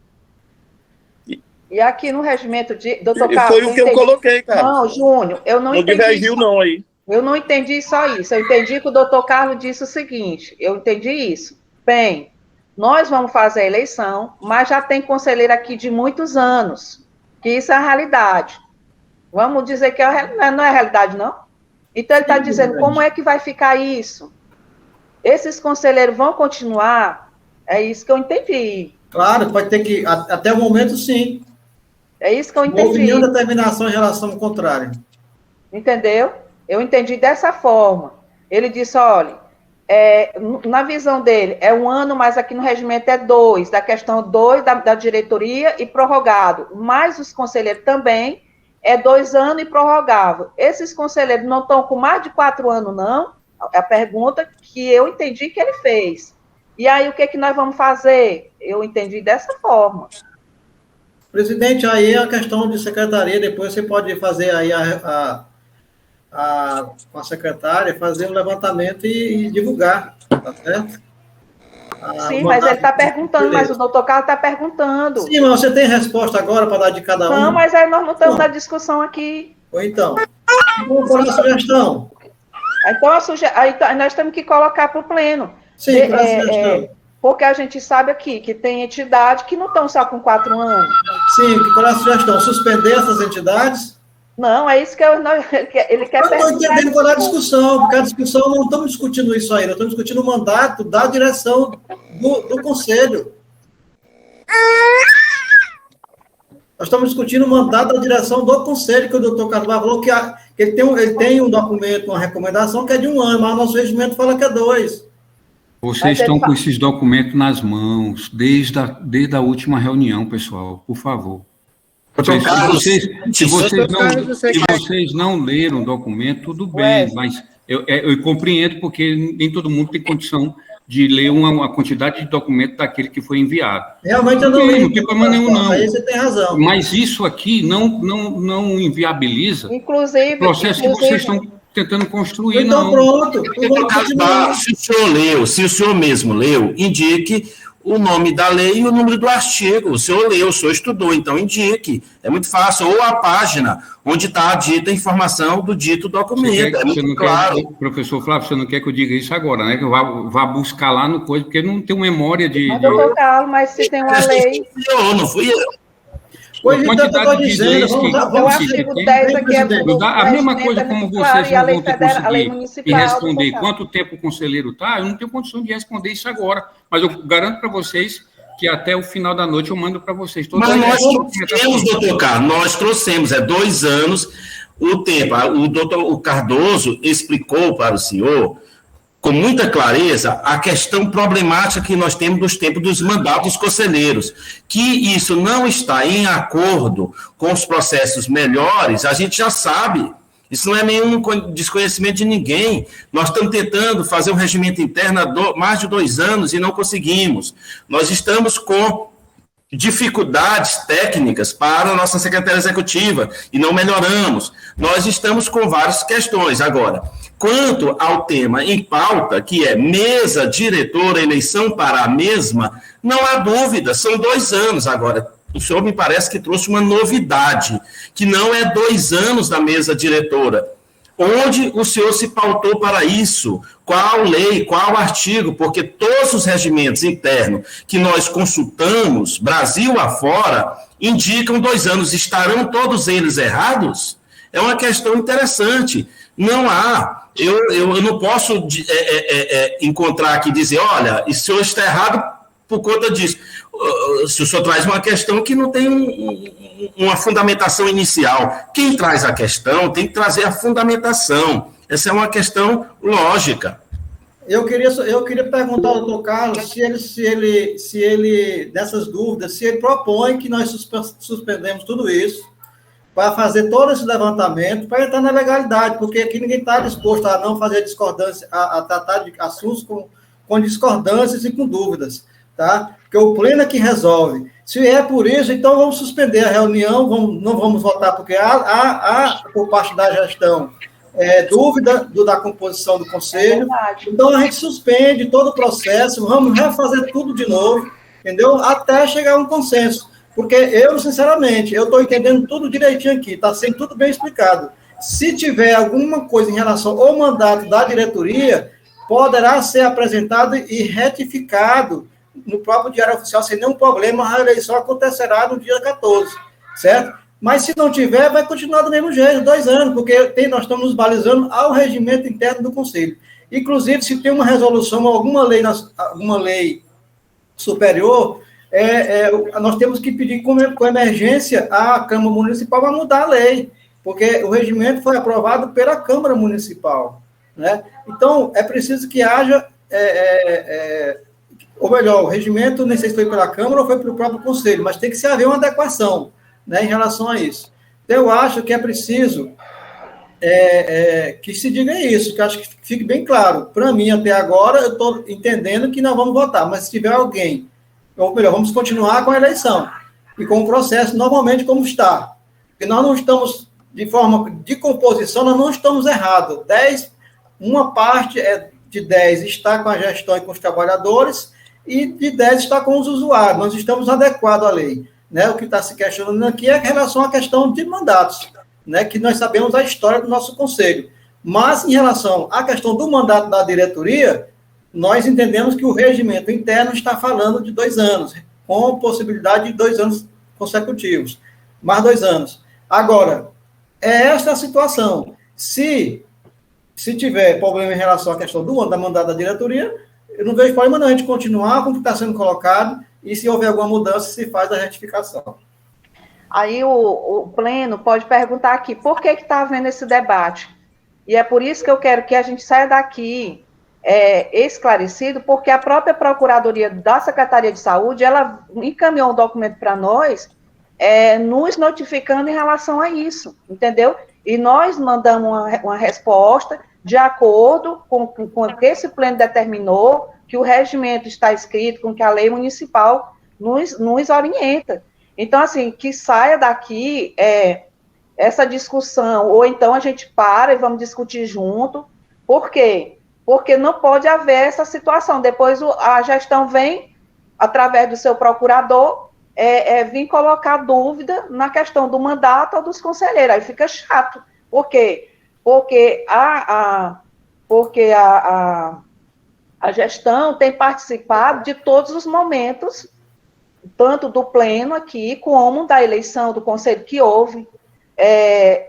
E aqui no regimento de... Doutor Carlos, foi o que eu coloquei, Carlos. Não, Júnior, eu não entendi. Não divergiu não aí. Eu não entendi só isso. Eu entendi que o doutor Carlos disse o seguinte, eu entendi isso. Bem... Nós vamos fazer a eleição, mas já tem conselheiro aqui de muitos anos, que isso é a realidade. Vamos dizer que não é a realidade, não? Então, ele está dizendo, como é que vai ficar isso? Esses conselheiros vão continuar? É isso que eu entendi. Claro, pode ter que, até o momento, sim. É isso que eu entendi. Não houve nenhuma determinação em relação ao contrário. Entendeu? Eu entendi dessa forma. Ele disse, olha... na visão dele, é 1 ano, mas aqui no regimento é 2, da questão 2 da diretoria e prorrogado. Mas os conselheiros também é 2 anos e prorrogável. Esses conselheiros não estão com mais de 4 anos, não? É a pergunta que eu entendi que ele fez. E aí, o que nós vamos fazer? Eu entendi dessa forma. Presidente, aí a questão de secretaria, depois você pode fazer aí com a secretária, fazer um levantamento e divulgar, tá certo? Sim, mas ele está perguntando, mas o doutor Carlos está perguntando. Sim, mas você tem resposta agora para dar de cada um? Não, mas aí nós não estamos na discussão aqui. Ou então, vamos fazer a sugestão. Então, nós temos que colocar para o pleno. Sim, qual é a sugestão? Porque a gente sabe aqui que tem entidade que não estão só com 4 anos. Sim, qual é a sugestão? Suspender essas entidades? Não, é isso que ele quer perguntar. Eu estou entendendo qual é a discussão, porque a discussão não estamos discutindo isso aí, nós estamos discutindo o mandato da direção do Conselho. Nós estamos discutindo o mandato da direção do Conselho, que o doutor Carlos falou que ele tem um documento, uma recomendação que é de 1 ano, mas o nosso regimento fala que é 2. Vocês estão com esses documentos nas mãos desde a última reunião, pessoal, por favor. Se vocês não leram o documento, tudo bem, mas eu compreendo porque nem todo mundo tem condição de ler uma quantidade de documento daquele que foi enviado. Realmente eu não li. Não tem problema nenhum, não. Aí você tem razão. Mas isso aqui não inviabiliza o processo que vocês estão tentando construir, então, não. Pronto. Se o senhor mesmo leu, indique o nome da lei e o número do artigo. O senhor leu, o senhor estudou, então indique. É muito fácil. Ou a página onde está a dita informação do dito documento. É muito claro. Professor Flávio, você não quer que eu diga isso agora, né? Que eu vá buscar lá no coisa, porque eu não tenho memória de... Mas, doutor Carlos, mas se tem uma lei... Não fui eu. Pois então, eu estou dizendo, o artigo 10 aqui é a mesma coisa como vocês não vão ter conseguir e responder quanto tempo o conselheiro está, eu não tenho condição de responder isso agora, mas eu garanto para vocês que até o final da noite eu mando para vocês. Mas nós trouxemos, doutor Carlos, 2 anos, o tempo. O Cardoso explicou para o senhor, com muita clareza, a questão problemática que nós temos dos tempos dos mandatos conselheiros, que isso não está em acordo com os processos melhores, a gente já sabe. Isso não é nenhum desconhecimento de ninguém. Nós estamos tentando fazer um regimento interno há mais de 2 anos e não conseguimos. Nós estamos com dificuldades técnicas para a nossa secretária executiva e não melhoramos. Nós estamos com várias questões. Agora, quanto ao tema em pauta, que é mesa diretora, eleição para a mesma, não há dúvida, são 2 anos. Agora, o senhor me parece que trouxe uma novidade, que não é 2 anos da mesa diretora. Onde o senhor se pautou para isso? Qual lei, qual artigo? Porque todos os regimentos internos que nós consultamos, Brasil afora, indicam 2 anos. Estarão todos eles errados? É uma questão interessante. Não há. Eu não posso encontrar aqui e dizer, olha, o senhor está errado por conta disso. Se o senhor traz uma questão que não tem uma fundamentação inicial. Quem traz a questão tem que trazer a fundamentação. Essa é uma questão lógica. Eu queria perguntar ao doutor Carlos se ele, dessas dúvidas, se ele propõe que nós suspendemos tudo isso para fazer todo esse levantamento, para entrar na legalidade, porque aqui ninguém está disposto a não fazer discordância, a tratar de assuntos com discordâncias e com dúvidas, tá? Porque o pleno é que resolve. Se é por isso, então vamos suspender a reunião, não vamos votar, porque há por parte da gestão, dúvida da composição do conselho. Então a gente suspende todo o processo, vamos refazer tudo de novo, entendeu? Até chegar a um consenso. Porque eu, sinceramente, eu estou entendendo tudo direitinho aqui, está sendo tudo bem explicado. Se tiver alguma coisa em relação ao mandato da diretoria, poderá ser apresentado e retificado no próprio Diário Oficial, sem nenhum problema, a eleição acontecerá no dia 14, certo? Mas se não tiver, vai continuar do mesmo jeito, 2 anos, porque nós estamos nos balizando ao regimento interno do Conselho. Inclusive, se tem uma resolução, alguma lei superior, nós temos que pedir com emergência à Câmara Municipal para mudar a lei, porque o regimento foi aprovado pela Câmara Municipal, né? Então, é preciso que haja, ou melhor, o regimento, nem sei se foi pela Câmara ou foi pelo próprio Conselho, mas tem que haver uma adequação, né, em relação a isso. Então, eu acho que é preciso que se diga isso, que eu acho que fique bem claro. Para mim, até agora, eu estou entendendo que nós vamos votar, mas se tiver alguém, ou melhor, vamos continuar com a eleição. e com o processo normalmente como está. Porque nós não estamos, de forma de composição, nós não estamos errados. Uma parte de 10 está com a gestão e com os trabalhadores, e de 10 está com os usuários. Nós estamos adequados à lei. Né? O que está se questionando aqui é em relação à questão de mandatos, né? Que nós sabemos a história do nosso conselho. Mas, em relação à questão do mandato da diretoria, nós entendemos que o regimento interno está falando de 2 anos, com possibilidade de 2 anos consecutivos, mais 2 anos. Agora, é esta a situação. Se tiver problema em relação à questão da mandato da diretoria, eu não vejo problema não, a gente continuar com o que está sendo colocado, e se houver alguma mudança, se faz a retificação. Aí o Pleno pode perguntar aqui, por que está havendo esse debate? E é por isso que eu quero que a gente saia daqui esclarecido, porque a própria Procuradoria da Secretaria de Saúde, ela encaminhou um documento para nós, nos notificando em relação a isso, entendeu? E nós mandamos uma resposta de acordo com o que esse pleno determinou, que o regimento está escrito, com que a lei municipal nos orienta. Então, assim, que saia daqui essa discussão, ou então a gente para e vamos discutir junto. Por quê? Porque não pode haver essa situação. Depois a gestão vem, através do seu procurador, vir colocar dúvida na questão do mandato ou dos conselheiros. Aí fica chato. Por quê? Porque a gestão tem participado de todos os momentos, tanto do pleno aqui, como da eleição do conselho que houve,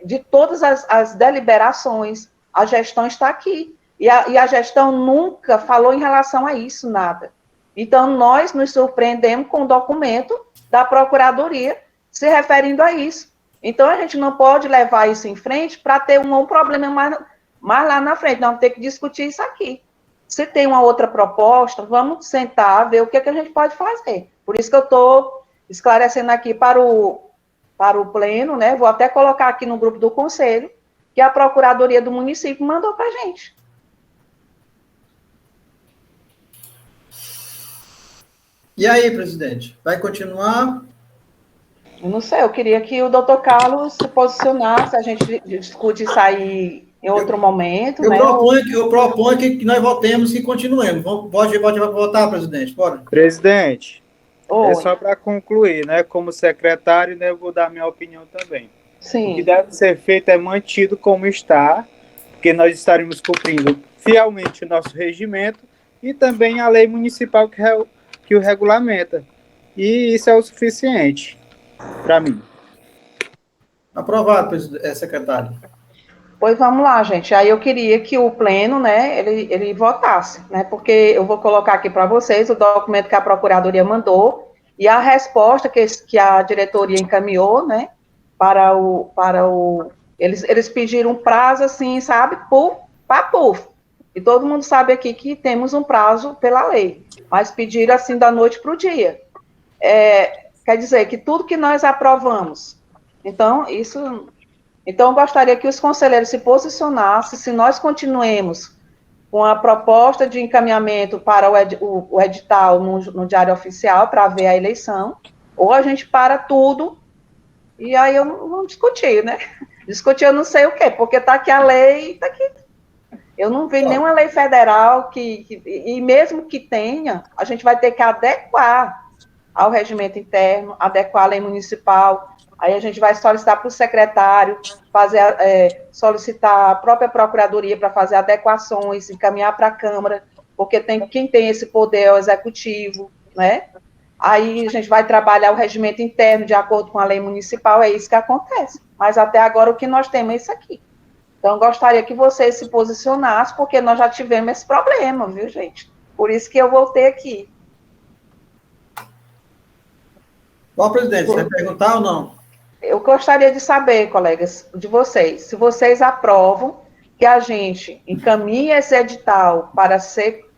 de todas as deliberações, a gestão está aqui. E a gestão nunca falou em relação a isso, nada. Então, nós nos surpreendemos com o documento da Procuradoria se referindo a isso. Então, a gente não pode levar isso em frente para ter um problema mais lá na frente. Nós vamos ter que discutir isso aqui. Se tem uma outra proposta, vamos sentar, ver o que a gente pode fazer. Por isso que eu estou esclarecendo aqui para o pleno, né? Vou até colocar aqui no grupo do conselho, que a Procuradoria do município mandou para a gente. E aí, presidente? Vai continuar? Eu não sei, eu queria que o doutor Carlos se posicionasse, a gente discute isso aí em outro momento. Eu proponho que nós votemos e continuemos. Pode votar, presidente? Bora. Presidente, Oi. só para concluir, né? Como secretário, né, eu vou dar minha opinião também. Sim. O que deve ser feito é mantido como está, porque nós estaremos cumprindo fielmente o nosso regimento e também a lei municipal que o regulamenta. E isso é o suficiente para mim. Aprovado, secretário. Pois vamos lá, gente. Aí eu queria que o pleno, né, ele votasse, né, porque eu vou colocar aqui para vocês o documento que a Procuradoria mandou e a resposta que a diretoria encaminhou, né, para o eles pediram um prazo, assim, sabe, puf. E todo mundo sabe aqui que temos um prazo pela lei, mas pediram, assim, da noite para o dia. Quer dizer que tudo que nós aprovamos, então, eu gostaria que os conselheiros se posicionassem, se nós continuemos com a proposta de encaminhamento para o edital no Diário Oficial para ver a eleição, ou a gente para tudo, e aí eu não vou discutir, né? Discutir eu não sei o quê, porque está aqui a lei, está aqui. Eu não vi nenhuma lei federal e mesmo que tenha, a gente vai ter que adequar ao regimento interno, adequar a lei municipal. Aí a gente vai solicitar para o secretário, solicitar a própria Procuradoria para fazer adequações, encaminhar para a Câmara, porque quem tem esse poder é o Executivo, né? Aí a gente vai trabalhar o regimento interno de acordo com a lei municipal, é isso que acontece. Mas até agora o que nós temos é isso aqui. Então, gostaria que vocês se posicionassem, porque nós já tivemos esse problema, viu, gente? Por isso que eu voltei aqui. Bom, presidente, você vai perguntar ou não? Eu gostaria de saber, colegas, de vocês, se vocês aprovam que a gente encaminhe esse edital para ser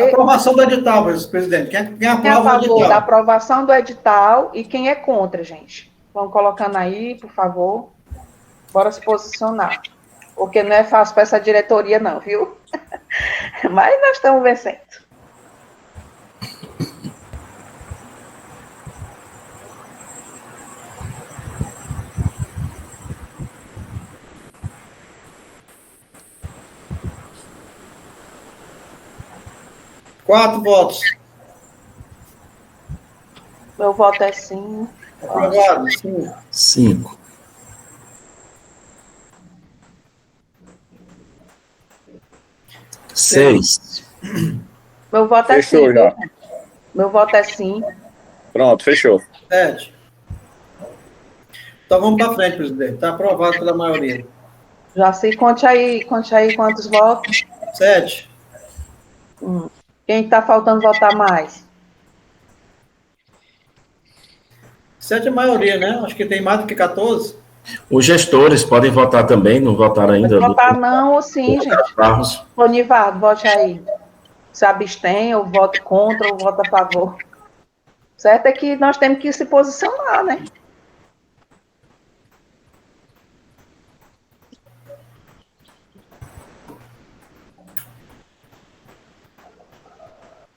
aprovação do edital, presidente. Quem aprova o edital? Da aprovação do edital e quem é contra, gente? Vão colocando aí, por favor. Bora se posicionar. Porque não é fácil para essa diretoria, não, viu? Mas nós estamos vencendo. 4 votos. Meu voto é sim. Aprovado. Sim. 5. 6. Meu voto é Fechou sim. já. Meu voto é sim. Pronto, fechou. 7. Então vamos para frente, presidente. Está aprovado pela maioria. Jaci, conte aí quantos votos. 7. Quem está faltando votar mais? 7 é a maioria, né? Acho que tem mais do que 14. Os gestores podem votar também, não votaram ainda. Pode votar não ou sim, gente. Barros. Ronivaldo, vote aí. Se abstém, ou voto contra, ou voto a favor. Certo é que nós temos que se posicionar, né?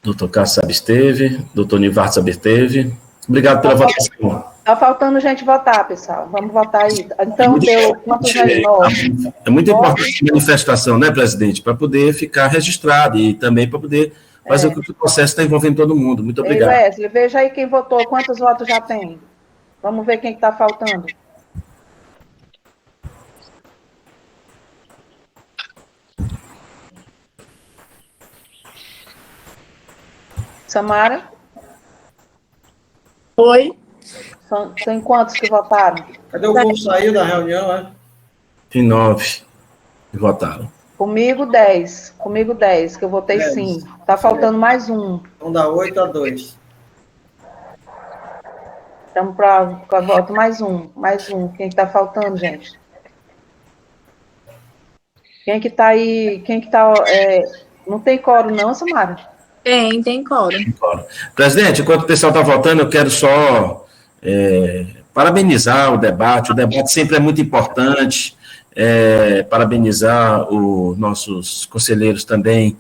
Doutor Cássio se absteve, doutor Nivardo se absteve. Obrigado pela votação. Está faltando gente votar, pessoal. Vamos votar aí. Então, deu quantos aí? 9. É muito importante a manifestação, né, presidente? Para poder ficar registrado e também para poder fazer com que o processo está envolvendo todo mundo. Muito obrigado. Ei, Wesley, veja aí quem votou, quantos votos já tem. Vamos ver quem está faltando. Samara? Oi. Tem quantos que votaram? Cadê o povo saiu da reunião, né? Tem 9 que votaram. Comigo 10, que eu votei 10. sim. Está faltando mais um. Então dá 8-2. Estamos para voto mais um. Quem está faltando, gente? Quem que está aí? Quem que está... não tem quórum não, Samara? Tem quórum. Presidente, enquanto o pessoal está votando, eu quero só parabenizar o debate. O debate sempre é muito importante. Parabenizar os nossos conselheiros também,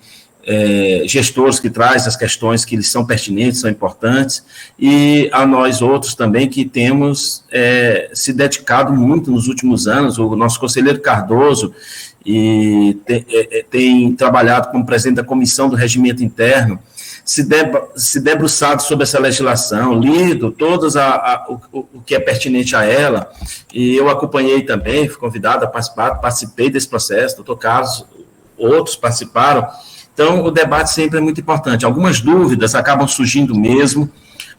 gestores que trazem as questões que eles são pertinentes, são importantes, e a nós outros também que temos se dedicado muito nos últimos anos. O nosso conselheiro Cardoso tem trabalhado como presidente da Comissão do Regimento Interno, se debruçado sobre essa legislação, lido todas o que é pertinente a ela, e eu acompanhei também, fui convidado a participar, participei desse processo, doutor Carlos, outros participaram. Então, o debate sempre é muito importante. Algumas dúvidas acabam surgindo mesmo,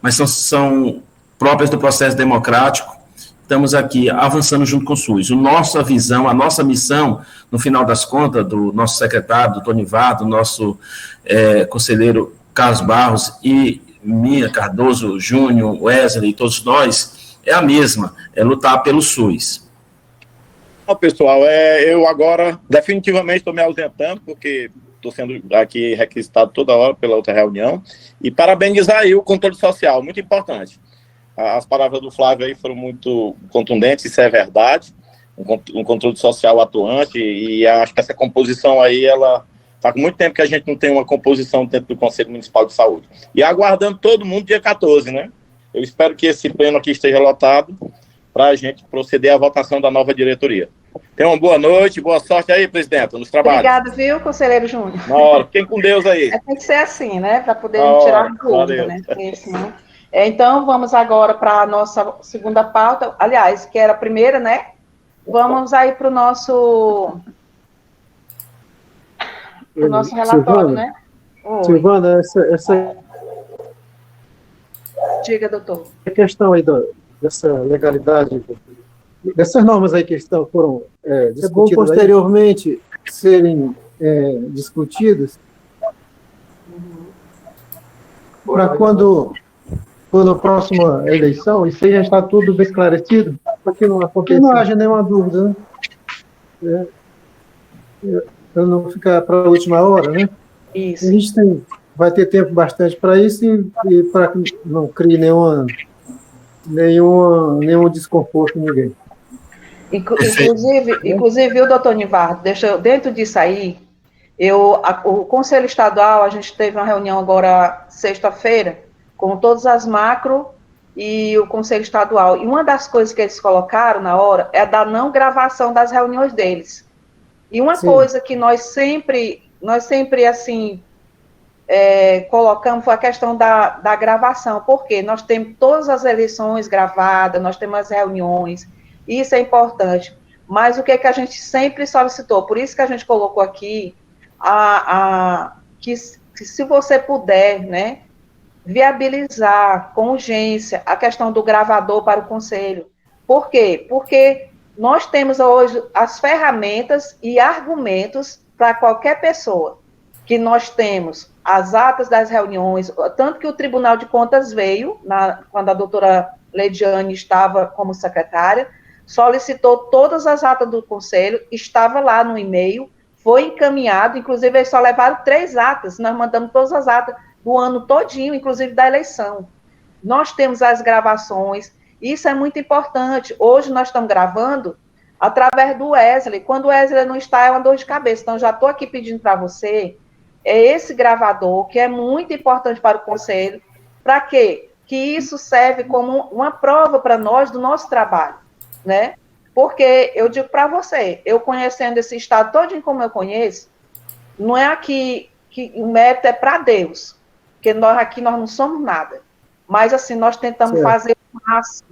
mas são próprias do processo democrático. Estamos aqui avançando junto com o SUS. A nossa visão, a nossa missão, no final das contas, do nosso secretário, do Tony Vado, do nosso conselheiro Carlos Barros e minha, Cardoso, Júnior, Wesley, todos nós, é a mesma, é lutar pelo SUS. Bom, pessoal, eu agora definitivamente estou me ausentando, porque estou sendo aqui requisitado toda hora pela outra reunião, e parabenizar aí o controle social, muito importante. As palavras do Flávio aí foram muito contundentes, isso é verdade, um controle social atuante, e acho que essa composição aí, ela faz muito tempo que a gente não tem uma composição dentro do Conselho Municipal de Saúde. E aguardando todo mundo dia 14, né? Eu espero que esse pleno aqui esteja lotado para a gente proceder à votação da nova diretoria. Tenham uma boa noite, boa sorte aí, presidente, nos trabalhos. Obrigado, viu, conselheiro Júnior? Na hora, fiquem com Deus aí. Tem que ser assim, né? Para poder tirar dúvida, né? Então, vamos agora para a nossa segunda pauta, aliás, que era a primeira, né? Vamos aí para o nosso relatório, né? Silvana, essa Diga, doutor. A questão aí dessa legalidade, dessas normas aí que foram discutidas, é bom posteriormente serem discutidas, para quando for na próxima eleição, isso aí já está tudo bem esclarecido, para que não aconteça, não haja nenhuma dúvida, né? Para não ficar para a última hora, né? Isso. A gente vai ter tempo bastante para isso e para que não crie nenhum desconforto em ninguém. Inclusive, o doutor Nivardo, dentro disso aí, o Conselho Estadual, a gente teve uma reunião agora, sexta-feira, com todas as macro e o Conselho Estadual, e uma das coisas que eles colocaram na hora é da não gravação das reuniões deles. E uma coisa que nós sempre, assim, colocamos foi a questão da gravação, porque nós temos todas as eleições gravadas, nós temos as reuniões, isso é importante, mas o que a gente sempre solicitou, por isso que a gente colocou aqui, que se você puder, né, viabilizar com urgência a questão do gravador para o Conselho. Por quê? Porque nós temos hoje as ferramentas e argumentos para qualquer pessoa, que nós temos as atas das reuniões, tanto que o Tribunal de Contas veio, quando a doutora Leidiane estava como secretária, solicitou todas as atas do Conselho, estava lá no e-mail, foi encaminhado, inclusive eles só levaram 3 atas, nós mandamos todas as atas do ano todinho, inclusive da eleição. Nós temos as gravações, isso é muito importante. Hoje nós estamos gravando através do Wesley. Quando o Wesley não está, é uma dor de cabeça. Então, já estou aqui pedindo para você, esse gravador, que é muito importante para o Conselho. Para quê? Que isso serve como uma prova para nós do nosso trabalho, né? Porque eu digo para você, eu conhecendo esse estado todinho como eu conheço, não é aqui que o mérito é para Deus, porque nós aqui nós não somos nada. Mas, assim, nós tentamos fazer o máximo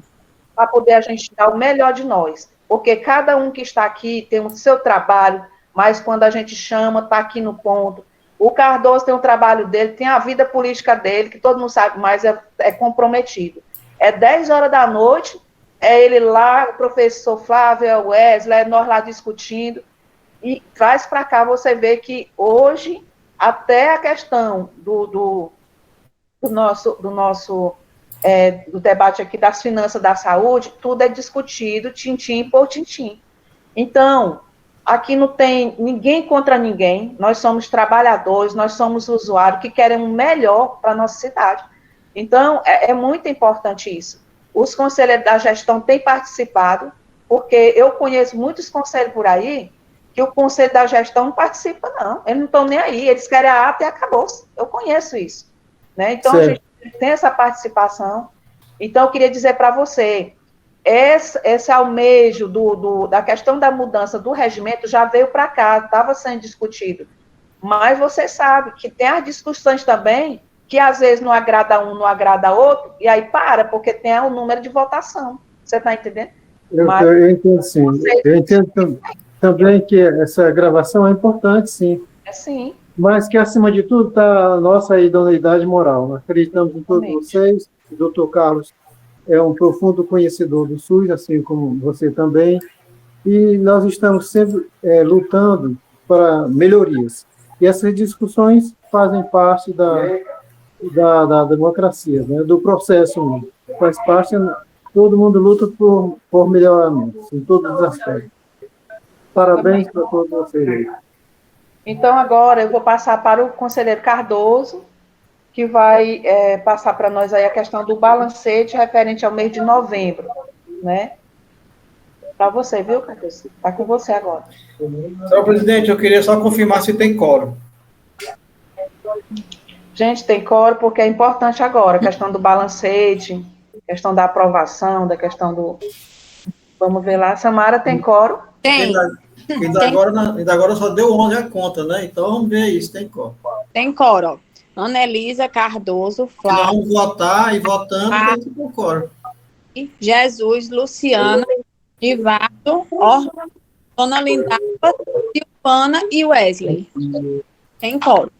para poder a gente dar o melhor de nós. Porque cada um que está aqui tem o seu trabalho, mas quando a gente chama, está aqui no ponto. O Cardoso tem o trabalho dele, tem a vida política dele, que todo mundo sabe, mas é comprometido. É 10 horas da noite, é ele lá, o professor Flávio, é o Wesley, é nós lá discutindo, e traz para cá, você vê que hoje, até a questão do debate aqui das finanças da saúde, tudo é discutido, tintim por tintim. Então, aqui não tem ninguém contra ninguém, nós somos trabalhadores, nós somos usuários que querem o melhor para a nossa cidade. Então, é muito importante isso. Os conselheiros da gestão têm participado, porque eu conheço muitos conselhos por aí, que o conselho da gestão não participa, não. Eles não estão nem aí, eles querem a ata e acabou-se. Eu conheço isso. Né? Então, certo. A gente tem essa participação. Então, eu queria dizer para você, esse almejo da questão da mudança do regimento já veio para cá, estava sendo discutido. Mas você sabe que tem as discussões também, que às vezes não agrada um, não agrada outro, e aí para, porque tem o número de votação. Você está entendendo? Eu entendo, sim. Eu entendo também que essa gravação é importante, sim. É sim. Mas que, acima de tudo, está a nossa idoneidade moral. Nós acreditamos em todos vocês. O doutor Carlos é um profundo conhecedor do SUS, assim como você também. E nós estamos sempre lutando para melhorias. E essas discussões fazem parte da democracia, né? Do processo. Faz parte, todo mundo luta por melhoramentos, em todos os aspectos. Parabéns para todos vocês. Então, agora eu vou passar para o conselheiro Cardoso, que vai passar para nós aí a questão do balancete referente ao mês de novembro, né? Para você, viu, Cardoso? Está com você agora. Senhor presidente, eu queria só confirmar se tem quórum. Gente, tem quórum porque é importante agora, a questão do balancete, questão da aprovação, da questão do... Vamos ver lá. Samara, tem quórum? Tem. Ainda agora só deu 11 a conta, né? Então vamos ver isso, tem quórum. Tem quórum. Anelisa Cardoso, Flávio. Vamos votar e votando tem que ter quórum. Jesus, Luciana, Divaldo, Dona Lindava, Silvana e Wesley. Tem quórum.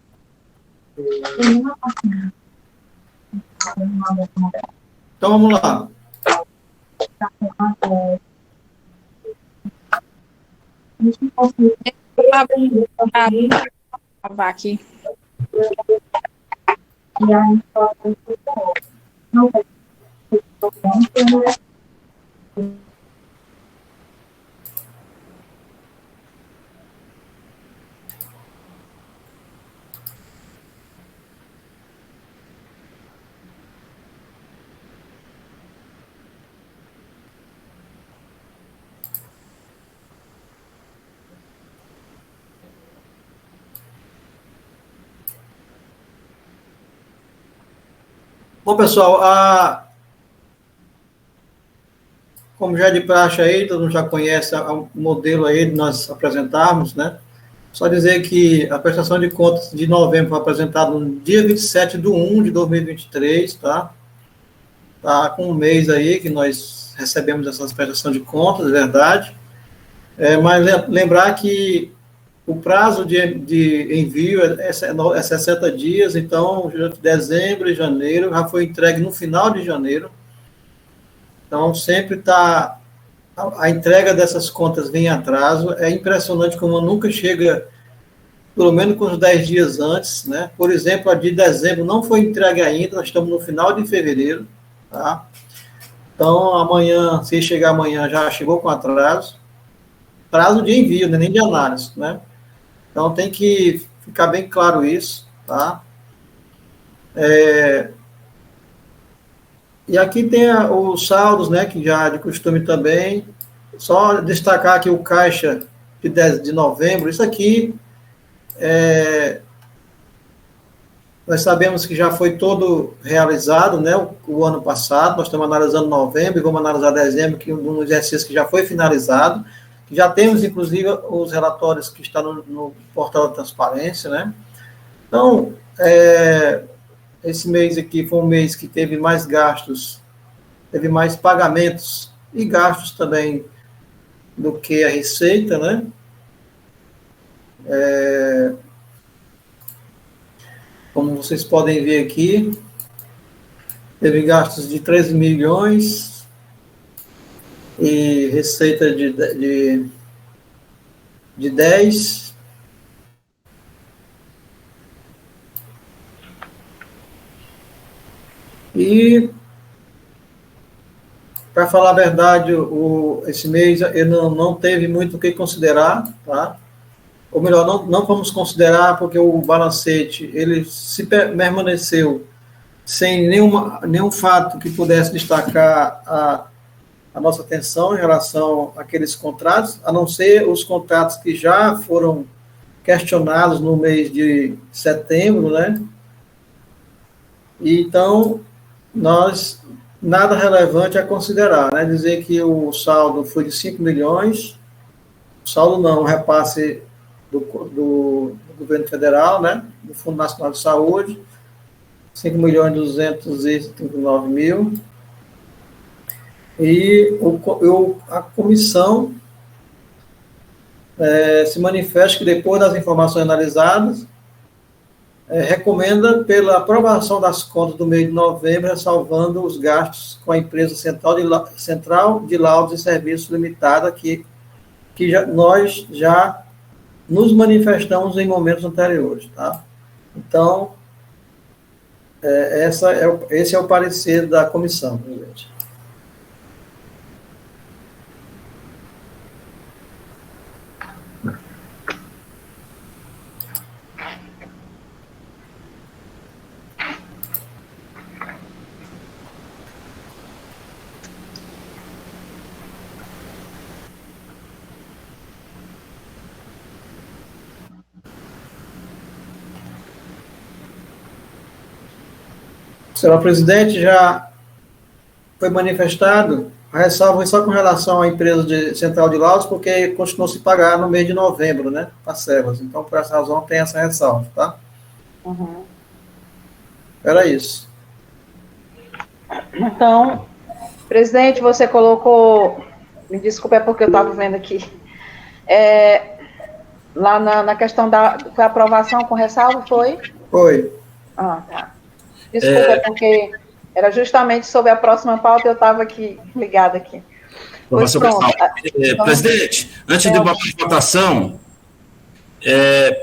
Então vamos lá. Aqui. Bom, pessoal, como já é de praxe aí, todo mundo já conhece o modelo aí de nós apresentarmos, né? Só dizer que a prestação de contas de novembro foi apresentada no dia 27/1/2023, tá? Tá com um mês aí que nós recebemos essas prestações de contas, é verdade. Mas lembrar que o prazo de envio é 60 dias, então dezembro e janeiro já foi entregue no final de janeiro. Então sempre está a entrega dessas contas vem em atraso. É impressionante como nunca chega, pelo menos com uns 10 dias antes, né? Por exemplo, a de dezembro não foi entregue ainda, nós estamos no final de fevereiro, tá? Então, amanhã, se chegar amanhã, já chegou com atraso. Prazo de envio, né? Nem de análise, né? Então, tem que ficar bem claro isso, tá? E aqui tem os saldos, né? Que já de costume também. Só destacar aqui o caixa de novembro. Isso aqui, nós sabemos que já foi todo realizado, né? O ano passado. Nós estamos analisando novembro e vamos analisar dezembro, que é um exercício que já foi finalizado. Já temos, inclusive, os relatórios que estão no portal da transparência, né? Então, esse mês aqui foi um mês que teve mais gastos, teve mais pagamentos e gastos também do que a receita, né? Como vocês podem ver aqui, teve gastos de 13 milhões e receita de 10. E, para falar a verdade, esse mês eu não teve muito o que considerar, tá? Ou melhor, não vamos considerar porque o balancete, ele se permaneceu sem nenhum fato que pudesse destacar a nossa atenção em relação àqueles contratos, a não ser os contratos que já foram questionados no mês de setembro, né? E, então, nada relevante a considerar, né? Dizer que o saldo foi de 5 milhões, o saldo não, o repasse do governo federal, né? Do Fundo Nacional de Saúde, 5.239.000. E a comissão se manifesta que, depois das informações analisadas, recomenda pela aprovação das contas do mês de novembro, ressalvando os gastos com a empresa Central de Laudos e Serviços Limitada, que nós já nos manifestamos em momentos anteriores, tá? Então, esse é o parecer da comissão, presidente. Senhor presidente, já foi manifestado a ressalva só com relação à empresa de Central de Laudos, porque continuou se pagar no mês de novembro, né, parcelas. Então, por essa razão, tem essa ressalva, tá? Uhum. Era isso. Então, presidente, você colocou, me desculpe, é porque eu estava vendo aqui, lá na questão foi aprovação com ressalva, foi? Foi. Ah, tá. Desculpa, porque era justamente sobre a próxima pauta, eu estava aqui, ligada aqui. Pois pronto. Presidente, antes de botar a votação,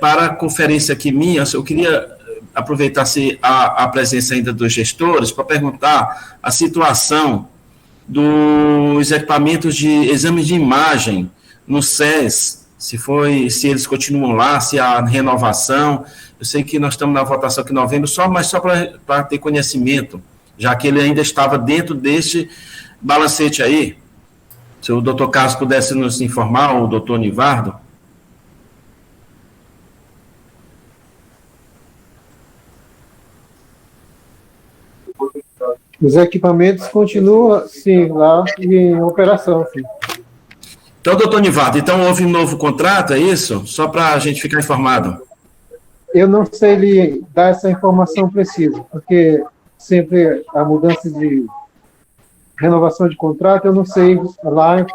para a conferência aqui minha, eu queria aproveitar a presença ainda dos gestores para perguntar a situação dos equipamentos de exame de imagem no SES, se eles continuam lá, se há renovação. Eu sei que nós estamos na votação aqui em novembro, mas só para ter conhecimento, já que ele ainda estava dentro deste balancete aí. Se o doutor Carlos pudesse nos informar, ou o doutor Nivardo. Os equipamentos continuam, sim, lá em operação, sim. Então, doutor Nivaldo, então houve um novo contrato, é isso? Só para a gente ficar informado. Eu não sei lhe dar essa informação precisa, porque sempre a mudança de renovação de contrato, eu não sei lá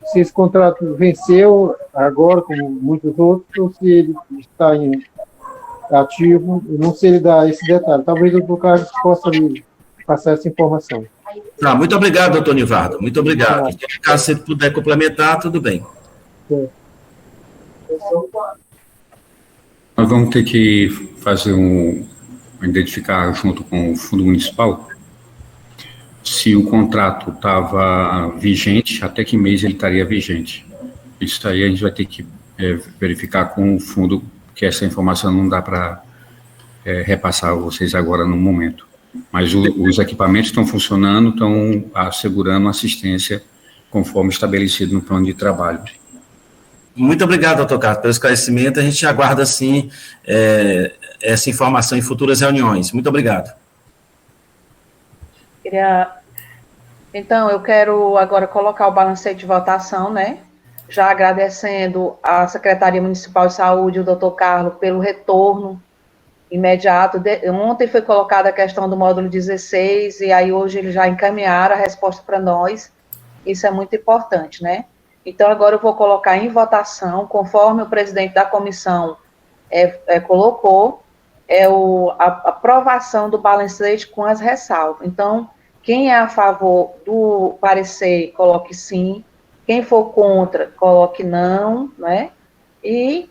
se esse contrato venceu agora, como muitos outros, ou se ele está em ativo. Eu não sei lhe dar esse detalhe. Talvez o doutor Carlos possa lhe passar essa informação. Tá, muito obrigado, doutor Nivaldo. Muito obrigado. Caso você puder complementar, tudo bem. Nós vamos ter que fazer identificar junto com o Fundo Municipal se o contrato estava vigente, até que mês ele estaria vigente. Isso aí a gente vai ter que verificar com o fundo, que essa informação não dá para repassar a vocês agora no momento. Mas os equipamentos estão funcionando, estão assegurando assistência conforme estabelecido no plano de trabalho. Muito obrigado, doutor Carlos, pelo esclarecimento. A gente aguarda, sim, essa informação em futuras reuniões. Muito obrigado. Então, eu quero agora colocar o balancete de votação, né? Já agradecendo à Secretaria Municipal de Saúde, o doutor Carlos, pelo retorno imediato. Ontem foi colocada a questão do módulo 16, e aí hoje eles já encaminharam a resposta para nós. Isso é muito importante, né? Então, agora eu vou colocar em votação, conforme o presidente da comissão colocou, a aprovação do balancete com as ressalvas. Então, quem é a favor do parecer, coloque sim. Quem for contra, coloque não, né? E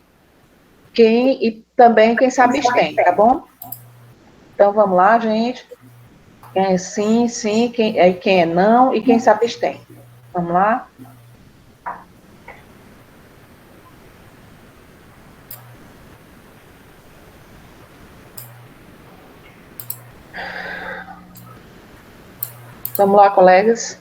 também quem se abstém, tá bom? Então, vamos lá, gente. Quem é sim, sim, quem é não e quem se abstém. Vamos lá? Vamos lá, colegas.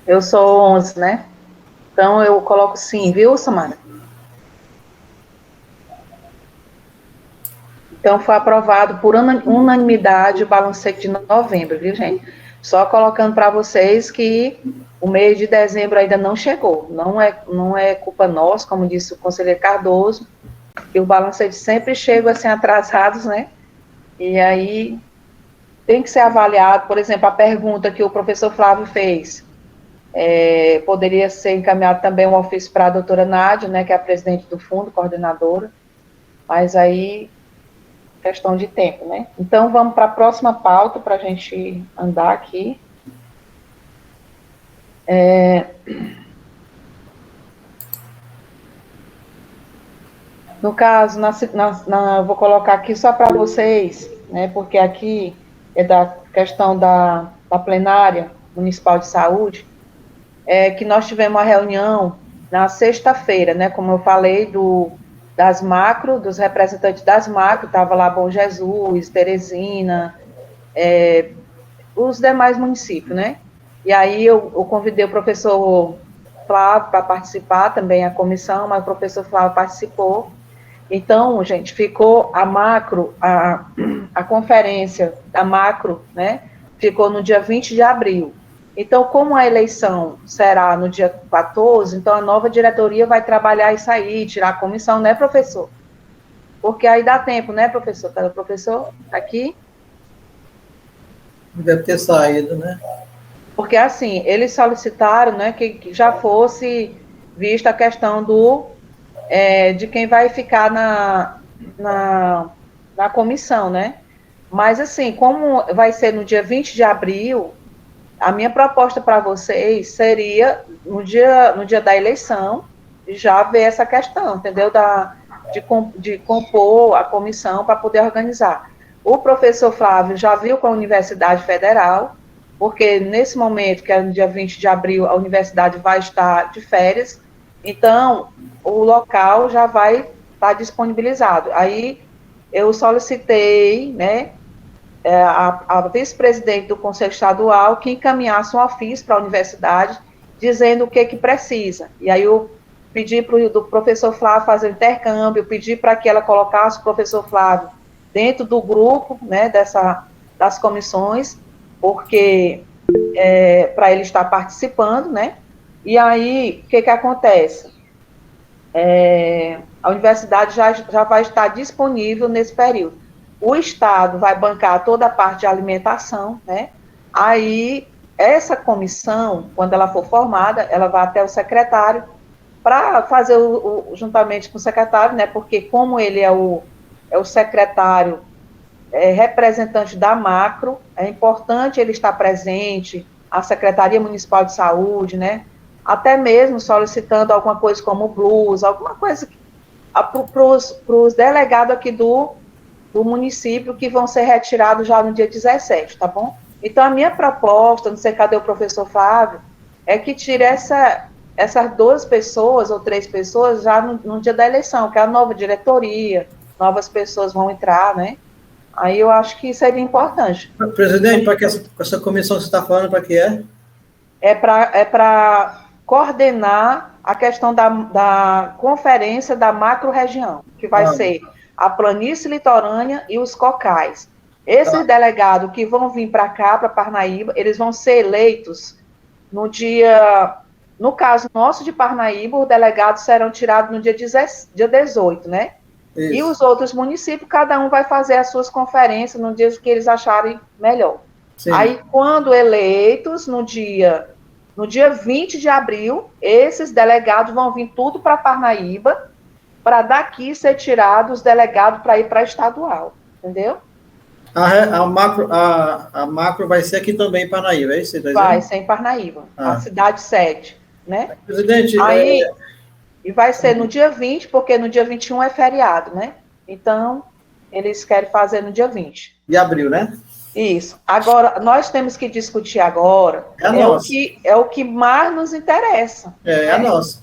Eu sou 11, né? Então, eu coloco sim, viu, Samara? Então, foi aprovado por unanimidade o balancete de novembro, viu, gente? Só colocando para vocês que o mês de dezembro ainda não chegou. Não é culpa nossa, como disse o conselheiro Cardoso, que o balancete sempre chega assim atrasados, né? E aí tem que ser avaliado. Por exemplo, a pergunta que o professor Flávio fez, poderia ser encaminhado também um ofício para a doutora Nádia, né, que é a presidente do fundo, coordenadora, mas aí, questão de tempo, né? Então, vamos para a próxima pauta, para a gente andar aqui. No caso, eu vou colocar aqui só para vocês, né, porque aqui é da questão da plenária municipal de saúde, que nós tivemos uma reunião na sexta-feira, né, como eu falei, dos representantes das macro, estava lá Bom Jesus, Teresina, os demais municípios, né, e aí eu convidei o professor Flávio para participar, também a comissão, mas o professor Flávio participou. Então, gente, ficou a macro, a conferência da macro, né, ficou no dia 20 de abril. Então, como a eleição será no dia 14, então a nova diretoria vai trabalhar isso aí, tirar a comissão, né, professor? Porque aí dá tempo, né, professor? Cadê o professor? Aqui? Deve ter saído, né? Porque, assim, eles solicitaram, né, que já fosse vista a questão de quem vai ficar na comissão, né? Mas, assim, como vai ser no dia 20 de abril, a minha proposta para vocês seria, no dia da eleição, já ver essa questão, entendeu? De compor a comissão para poder organizar. O professor Flávio já viu com a Universidade Federal, porque nesse momento, que é no dia 20 de abril, a universidade vai estar de férias, então o local já vai estar disponibilizado. Aí eu solicitei, né, a vice-presidente do Conselho Estadual que encaminhasse um ofício para a universidade dizendo o que precisa. E aí eu pedi do professor Flávio fazer o intercâmbio, pedi para que ela colocasse o professor Flávio dentro do grupo, né, das comissões, porque para ele estar participando, né? E aí, o que acontece? A universidade já vai estar disponível nesse período. O Estado vai bancar toda a parte de alimentação, né? Aí, essa comissão, quando ela for formada, ela vai até o secretário para fazer, juntamente com o secretário, né? Porque como ele é o secretário representante da Macro, é importante ele estar presente, a Secretaria Municipal de Saúde, né? Até mesmo solicitando alguma coisa como blusa, alguma coisa para os delegados aqui do município que vão ser retirados já no dia 17, tá bom? Então, a minha proposta, não sei cadê o professor Fábio, é que tire essas 2 pessoas ou 3 pessoas já no dia da eleição, que é a nova diretoria, novas pessoas vão entrar, né? Aí eu acho que seria importante. Presidente, para que essa comissão que você está falando, para que é? É para coordenar a questão da conferência da macro-região, que vai ser a planície litorânea e os cocais. Esses delegados que vão vir para cá, para Parnaíba, eles vão ser eleitos no dia... No caso nosso de Parnaíba, os delegados serão tirados no dia 18, né? Isso. E os outros municípios, cada um vai fazer as suas conferências no dia que eles acharem melhor. Sim. Aí, quando eleitos, no dia 20 de abril, esses delegados vão vir tudo para Parnaíba, para daqui ser tirados os delegados para ir para a estadual, entendeu? A macro vai ser aqui também em Parnaíba, é isso? Vai ser em Parnaíba, a cidade sede, né? Presidente... Aí... E vai ser no dia 20, porque no dia 21 é feriado, né? Então, eles querem fazer no dia 20. De abril, né? Isso. Agora, nós temos que discutir agora o que mais nos interessa. A nossa.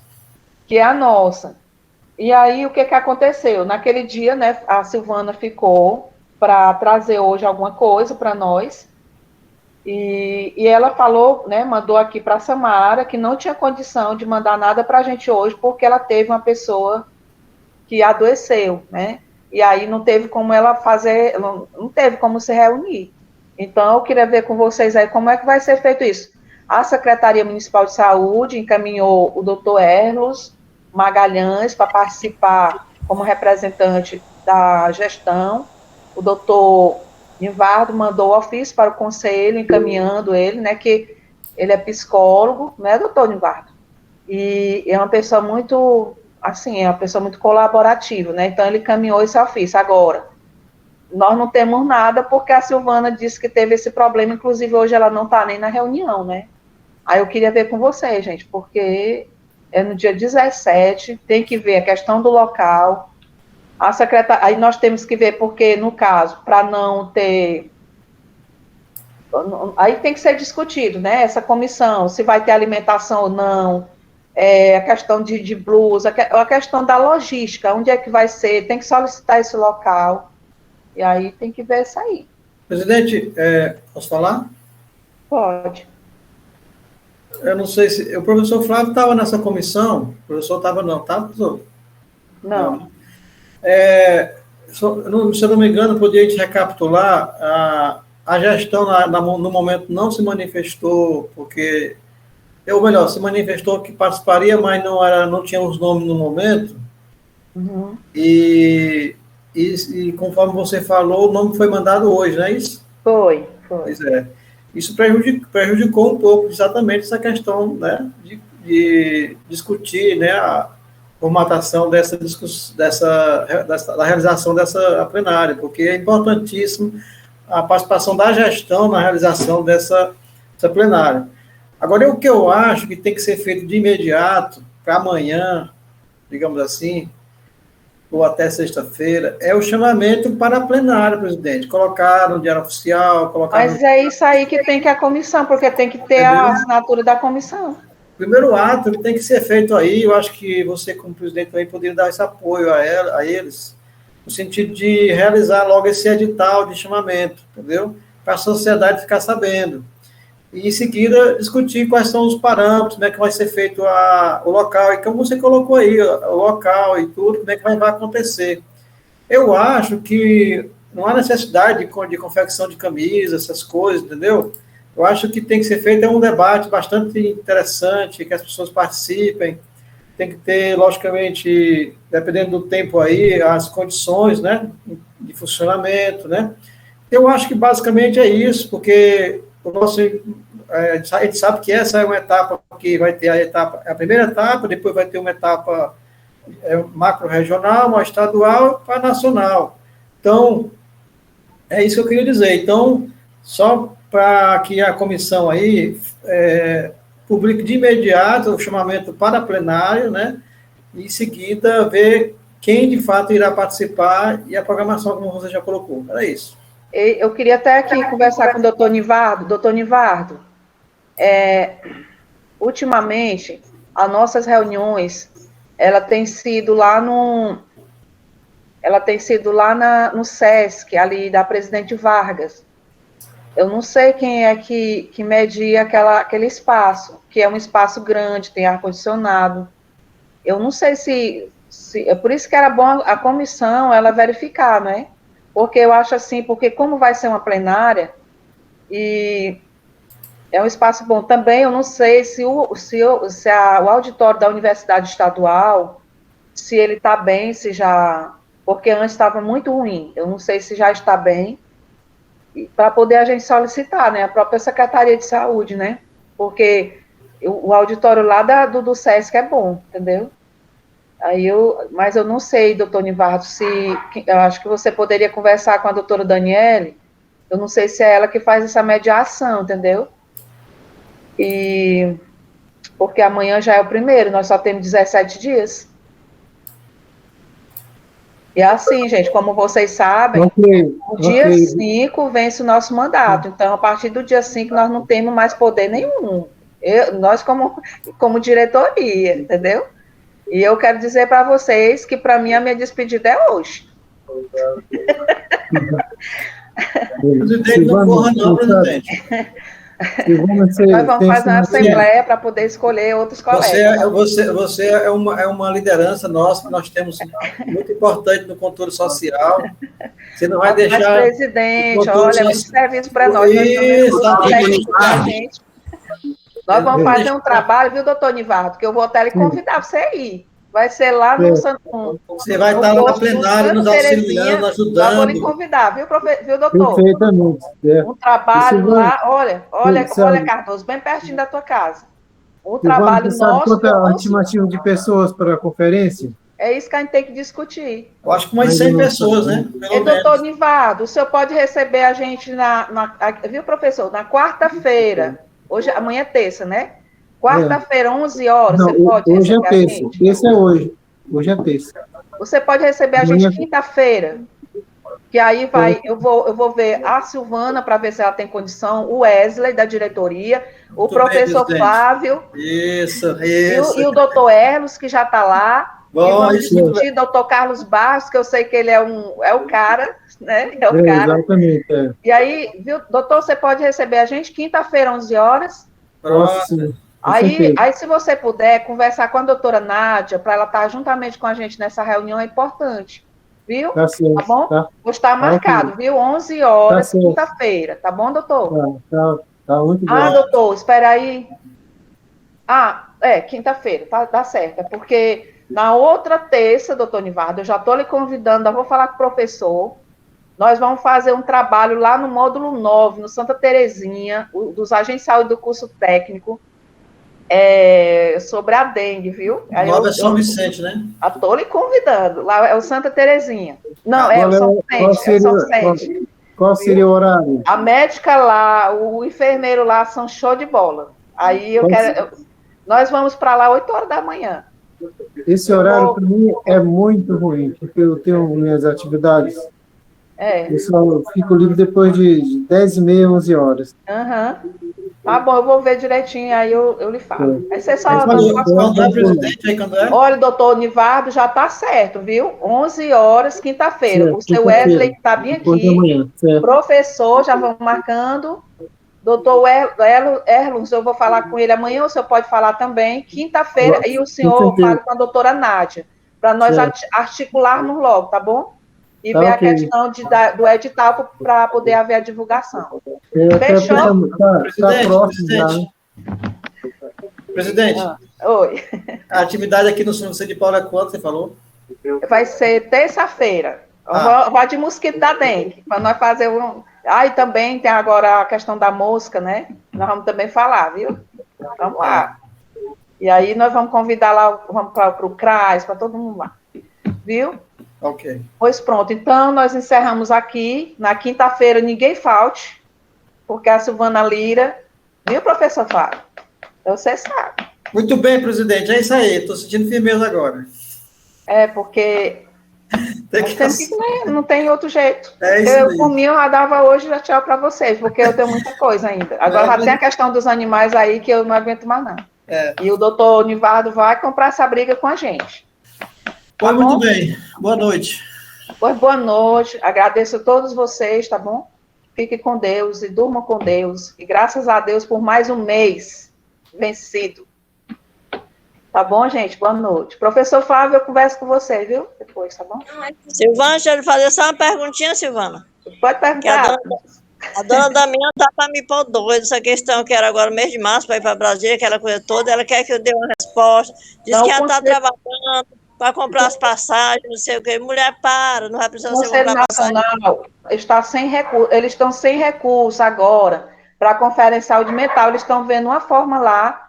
Que é a nossa. E aí, o que aconteceu? Naquele dia, né, a Silvana ficou para trazer hoje alguma coisa para nós. E ela falou, né, mandou aqui para a Samara que não tinha condição de mandar nada para a gente hoje, porque ela teve uma pessoa que adoeceu, né? E aí não teve como ela fazer, não teve como se reunir. Então, eu queria ver com vocês aí como é que vai ser feito isso. A Secretaria Municipal de Saúde encaminhou o doutor Erlos Magalhães para participar como representante da gestão. O doutor Nivardo mandou o ofício para o conselho, encaminhando ele, né, que ele é psicólogo, né, doutor Nivardo? E é uma pessoa muito, assim, é uma pessoa muito colaborativa, né, então ele encaminhou esse ofício. Agora, nós não temos nada, porque a Silvana disse que teve esse problema, inclusive hoje ela não está nem na reunião, né. Aí eu queria ver com vocês, gente, porque é no dia 17, tem que ver a questão do local. A secretária, aí nós temos que ver, porque, no caso, para não ter... Aí tem que ser discutido, né, essa comissão, se vai ter alimentação ou não, a questão de blusa, a questão da logística, onde é que vai ser, tem que solicitar esse local, e aí tem que ver isso aí. Presidente, posso falar? Pode. Eu não sei se... O professor Flávio estava nessa comissão, o professor estava não, tá, professor? Não. Se eu não me engano, podia te recapitular, a gestão no momento não se manifestou, porque, ou melhor, se manifestou que participaria, mas não tinha os nomes no momento, e conforme você falou, o nome foi mandado hoje, não é isso? Foi. Pois é. Isso prejudicou um pouco exatamente essa questão, né, de discutir, né, a formatação da realização dessa plenária, porque é importantíssimo a participação da gestão na realização dessa plenária. Agora, o que eu acho que tem que ser feito de imediato, para amanhã, digamos assim, ou até sexta-feira, é o chamamento para a plenária, presidente. Colocar no Diário Oficial, colocar Mas é isso aí que tem que a comissão, porque tem que ter a assinatura da comissão. O primeiro ato que tem que ser feito aí, eu acho que você, como presidente, também poderia dar esse apoio a eles, no sentido de realizar logo esse edital de chamamento, entendeu? Para a sociedade ficar sabendo. E, em seguida, discutir quais são os parâmetros, como é que vai ser feito o local, e como você colocou aí, o local e tudo, como é que vai acontecer. Eu acho que não há necessidade de confecção de camisas, essas coisas, entendeu? Eu acho que tem que ser feito um debate bastante interessante, que as pessoas participem, tem que ter, logicamente, dependendo do tempo aí, as condições, né, de funcionamento, né. Eu acho que basicamente é isso, porque a gente sabe que essa é uma etapa que vai ter a primeira etapa, depois vai ter uma etapa macro-regional, uma estadual e a nacional. Então, é isso que eu queria dizer. Então, só para que a comissão aí publique de imediato o chamamento para plenário, né, e em seguida ver quem de fato irá participar e a programação, como você já colocou. Era isso. Eu queria até aqui conversar com o doutor Nivardo. Doutor Nivardo, ultimamente, as nossas reuniões, ela tem sido lá no SESC, ali da Presidente Vargas. Eu não sei quem é que media aquele espaço, que é um espaço grande, tem ar-condicionado. Eu não sei se é por isso que era bom a comissão, ela verificar, né? Porque eu acho assim, porque como vai ser uma plenária, e é um espaço bom também, eu não sei se o auditório da Universidade Estadual, se ele está bem, se já... Porque antes estava muito ruim, eu não sei se já está bem, para poder a gente solicitar, né, a própria Secretaria de Saúde, né, porque o auditório lá do SESC é bom, entendeu? Mas eu não sei, doutor Nivardo, eu acho que você poderia conversar com a doutora Daniele, eu não sei se é ela que faz essa mediação, entendeu? Porque amanhã já é o primeiro, nós só temos 17 dias. E assim, gente, como vocês sabem, o dia 5 vence o nosso mandato, então a partir do dia 5 nós não temos mais poder nenhum, nós como diretoria, entendeu? E eu quero dizer para vocês que para mim a minha despedida é hoje. Presidente, não corra não, presidente. Nós vamos fazer uma assembleia para poder escolher outros colegas. Você é uma liderança nossa, que nós temos muito importante no controle social. Você não vai deixar... Mas, presidente, olha, muito serviço para nós. Nós vamos fazer um trabalho, viu, doutor Nivardo, que eu vou até lhe convidar para você ir. Vai ser lá no Santo... Você vai estar lá na plenária, nos auxiliando, ajudando. Eu vou lhe convidar, viu, doutor? Perfeitamente. Um trabalho lá, olha, Cardoso, bem pertinho da tua casa. Um trabalho nosso... Sabe quanto é a estimativa de pessoas para a conferência? É isso que a gente tem que discutir. Eu acho que umas 100 pessoas, né? Doutor Nivardo, o senhor pode receber a gente viu, professor? Na quarta-feira. Amanhã é terça, né? Quarta-feira, 11 horas, você pode hoje receber é terça. a gente? Esse é hoje. Hoje é terça. Você pode receber a gente quinta-feira. Que aí eu vou ver a Silvana para ver se ela tem condição, o Wesley da diretoria, o professor Flávio. Isso. E o doutor Erlos, que já está lá. Bom, e vamos discutir, doutor Carlos Barros, que eu sei que ele é o cara, né? É o cara. Exatamente. E aí, viu, doutor, você pode receber a gente quinta-feira, 11 horas. Nossa, aí, se você puder conversar com a doutora Nádia, para ela estar juntamente com a gente nessa reunião, é importante. Viu? Tá certo. Tá bom? Tá. Vou estar marcado, viu? 11 horas, quinta-feira. Tá bom, doutor? Tá muito bom. Doutor, espera aí. Quinta-feira, tá certo. É porque na outra terça, doutor Nivardo, eu já estou lhe convidando, eu vou falar com o professor. Nós vamos fazer um trabalho lá no módulo 9, no Santa Terezinha, dos agentes de saúde do curso técnico, sobre a dengue, viu? Aí é São Vicente, né? Estou lhe convidando. Lá é o Santa Terezinha. Não, o São Vicente. Qual seria o horário? A médica lá, o enfermeiro lá são show de bola. Aí nós vamos para lá 8 horas da manhã. Esse horário, para mim, é muito ruim, porque eu tenho minhas atividades. Eu só fico livre depois de 10h30, 11 horas. Aham. Tá bom, eu vou ver direitinho, aí eu lhe falo. Aí você só... Quando é, presidente? Aí quando é? Olha, doutor Nivardo, já tá certo, viu? 11 horas, quinta-feira. Certo, O seu quinta-feira. Wesley está bem Depois de aqui. amanhã, certo. Professor, já vamos marcando. Doutor Erlons, eu vou falar com ele amanhã, o senhor pode falar também. Quinta-feira, e o senhor fala com a doutora Nádia, para nós articularmos logo, tá bom? E Tá, ver ok. a questão do edital para poder haver a divulgação. Fechou? Tá próximo já, presidente. né? Presidente, Oi. a atividade aqui no Centro de Paulo é quando você falou? Vai ser terça-feira. Vai de mosquito da dengue, para nós fazer um... Ah, e também tem agora a questão da mosca, né? Nós vamos também falar, viu? Vamos lá. E aí nós vamos convidar lá, vamos para o CRAS, para todo mundo lá. Viu? Ok. Pois pronto. Então, nós encerramos aqui. Na quinta-feira, ninguém falte, porque a Silvana Lira... Viu, professor Fábio? Você sabe. Muito bem, presidente. É isso aí. Estou sentindo firmeza agora. Porque... Tem não tem outro jeito. É isso eu, mesmo. por mim, eu já dava hoje já tchau para vocês, porque eu tenho muita coisa ainda. Agora já tem a questão dos animais aí que eu não aguento mais, não. E o doutor Nivardo vai comprar essa briga com a gente. Tá muito bem. Boa noite. Pois boa noite. Agradeço a todos vocês, tá bom? Fiquem com Deus e durmam com Deus. E graças a Deus por mais um mês vencido. Tá bom, gente? Boa noite. Professor Flávio, eu converso com você, viu? Depois, tá bom? Silvana, deixa eu lhe fazer só uma perguntinha, Silvana. Pode perguntar. A dona Damiana tá para me pôr doido, essa questão que era agora no mês de março, para ir para Brasília, aquela coisa toda, ela quer que eu dê uma resposta. Diz que ela está trabalhando para comprar as passagens, não sei o quê. Mulher, não vai precisar você comprar passagem. O Conselho Nacional está sem recurso, eles estão sem recurso agora para a Conferência de Saúde Mental, eles estão vendo uma forma lá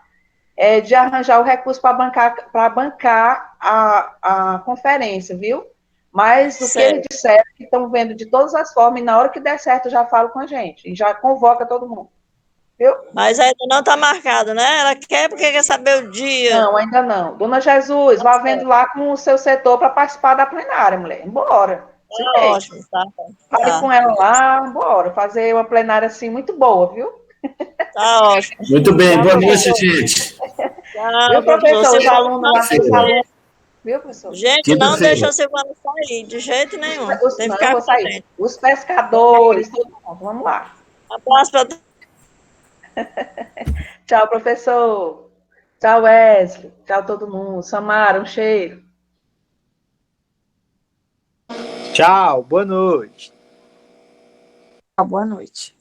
de arranjar o recurso para bancar a conferência, viu? Mas o que eles disseram que estão vendo de todas as formas, e na hora que der certo, já falo com a gente, e já convoca todo mundo, viu? Mas ainda não está marcado, né? Ela quer porque quer saber o dia. Não, ainda não. Dona Jesus, vá vendo lá com o seu setor para participar da plenária, mulher. Embora. Ótimo, tá. Fale com ela lá, bora. Fazer uma plenária assim muito boa, viu? Tá ótimo. Muito bem, boa noite, gente. Viu, professor? Os alunos lá, os alunos. Viu, professor? Gente, não deixa a Silvana sair, de jeito nenhum. Tem que ficar com sair. Os pescadores, todo mundo. Vamos lá. Abraço para Tchau, professor. Tchau, Wesley. Tchau, todo mundo. Samara, um cheiro. Tchau, boa noite. Boa noite.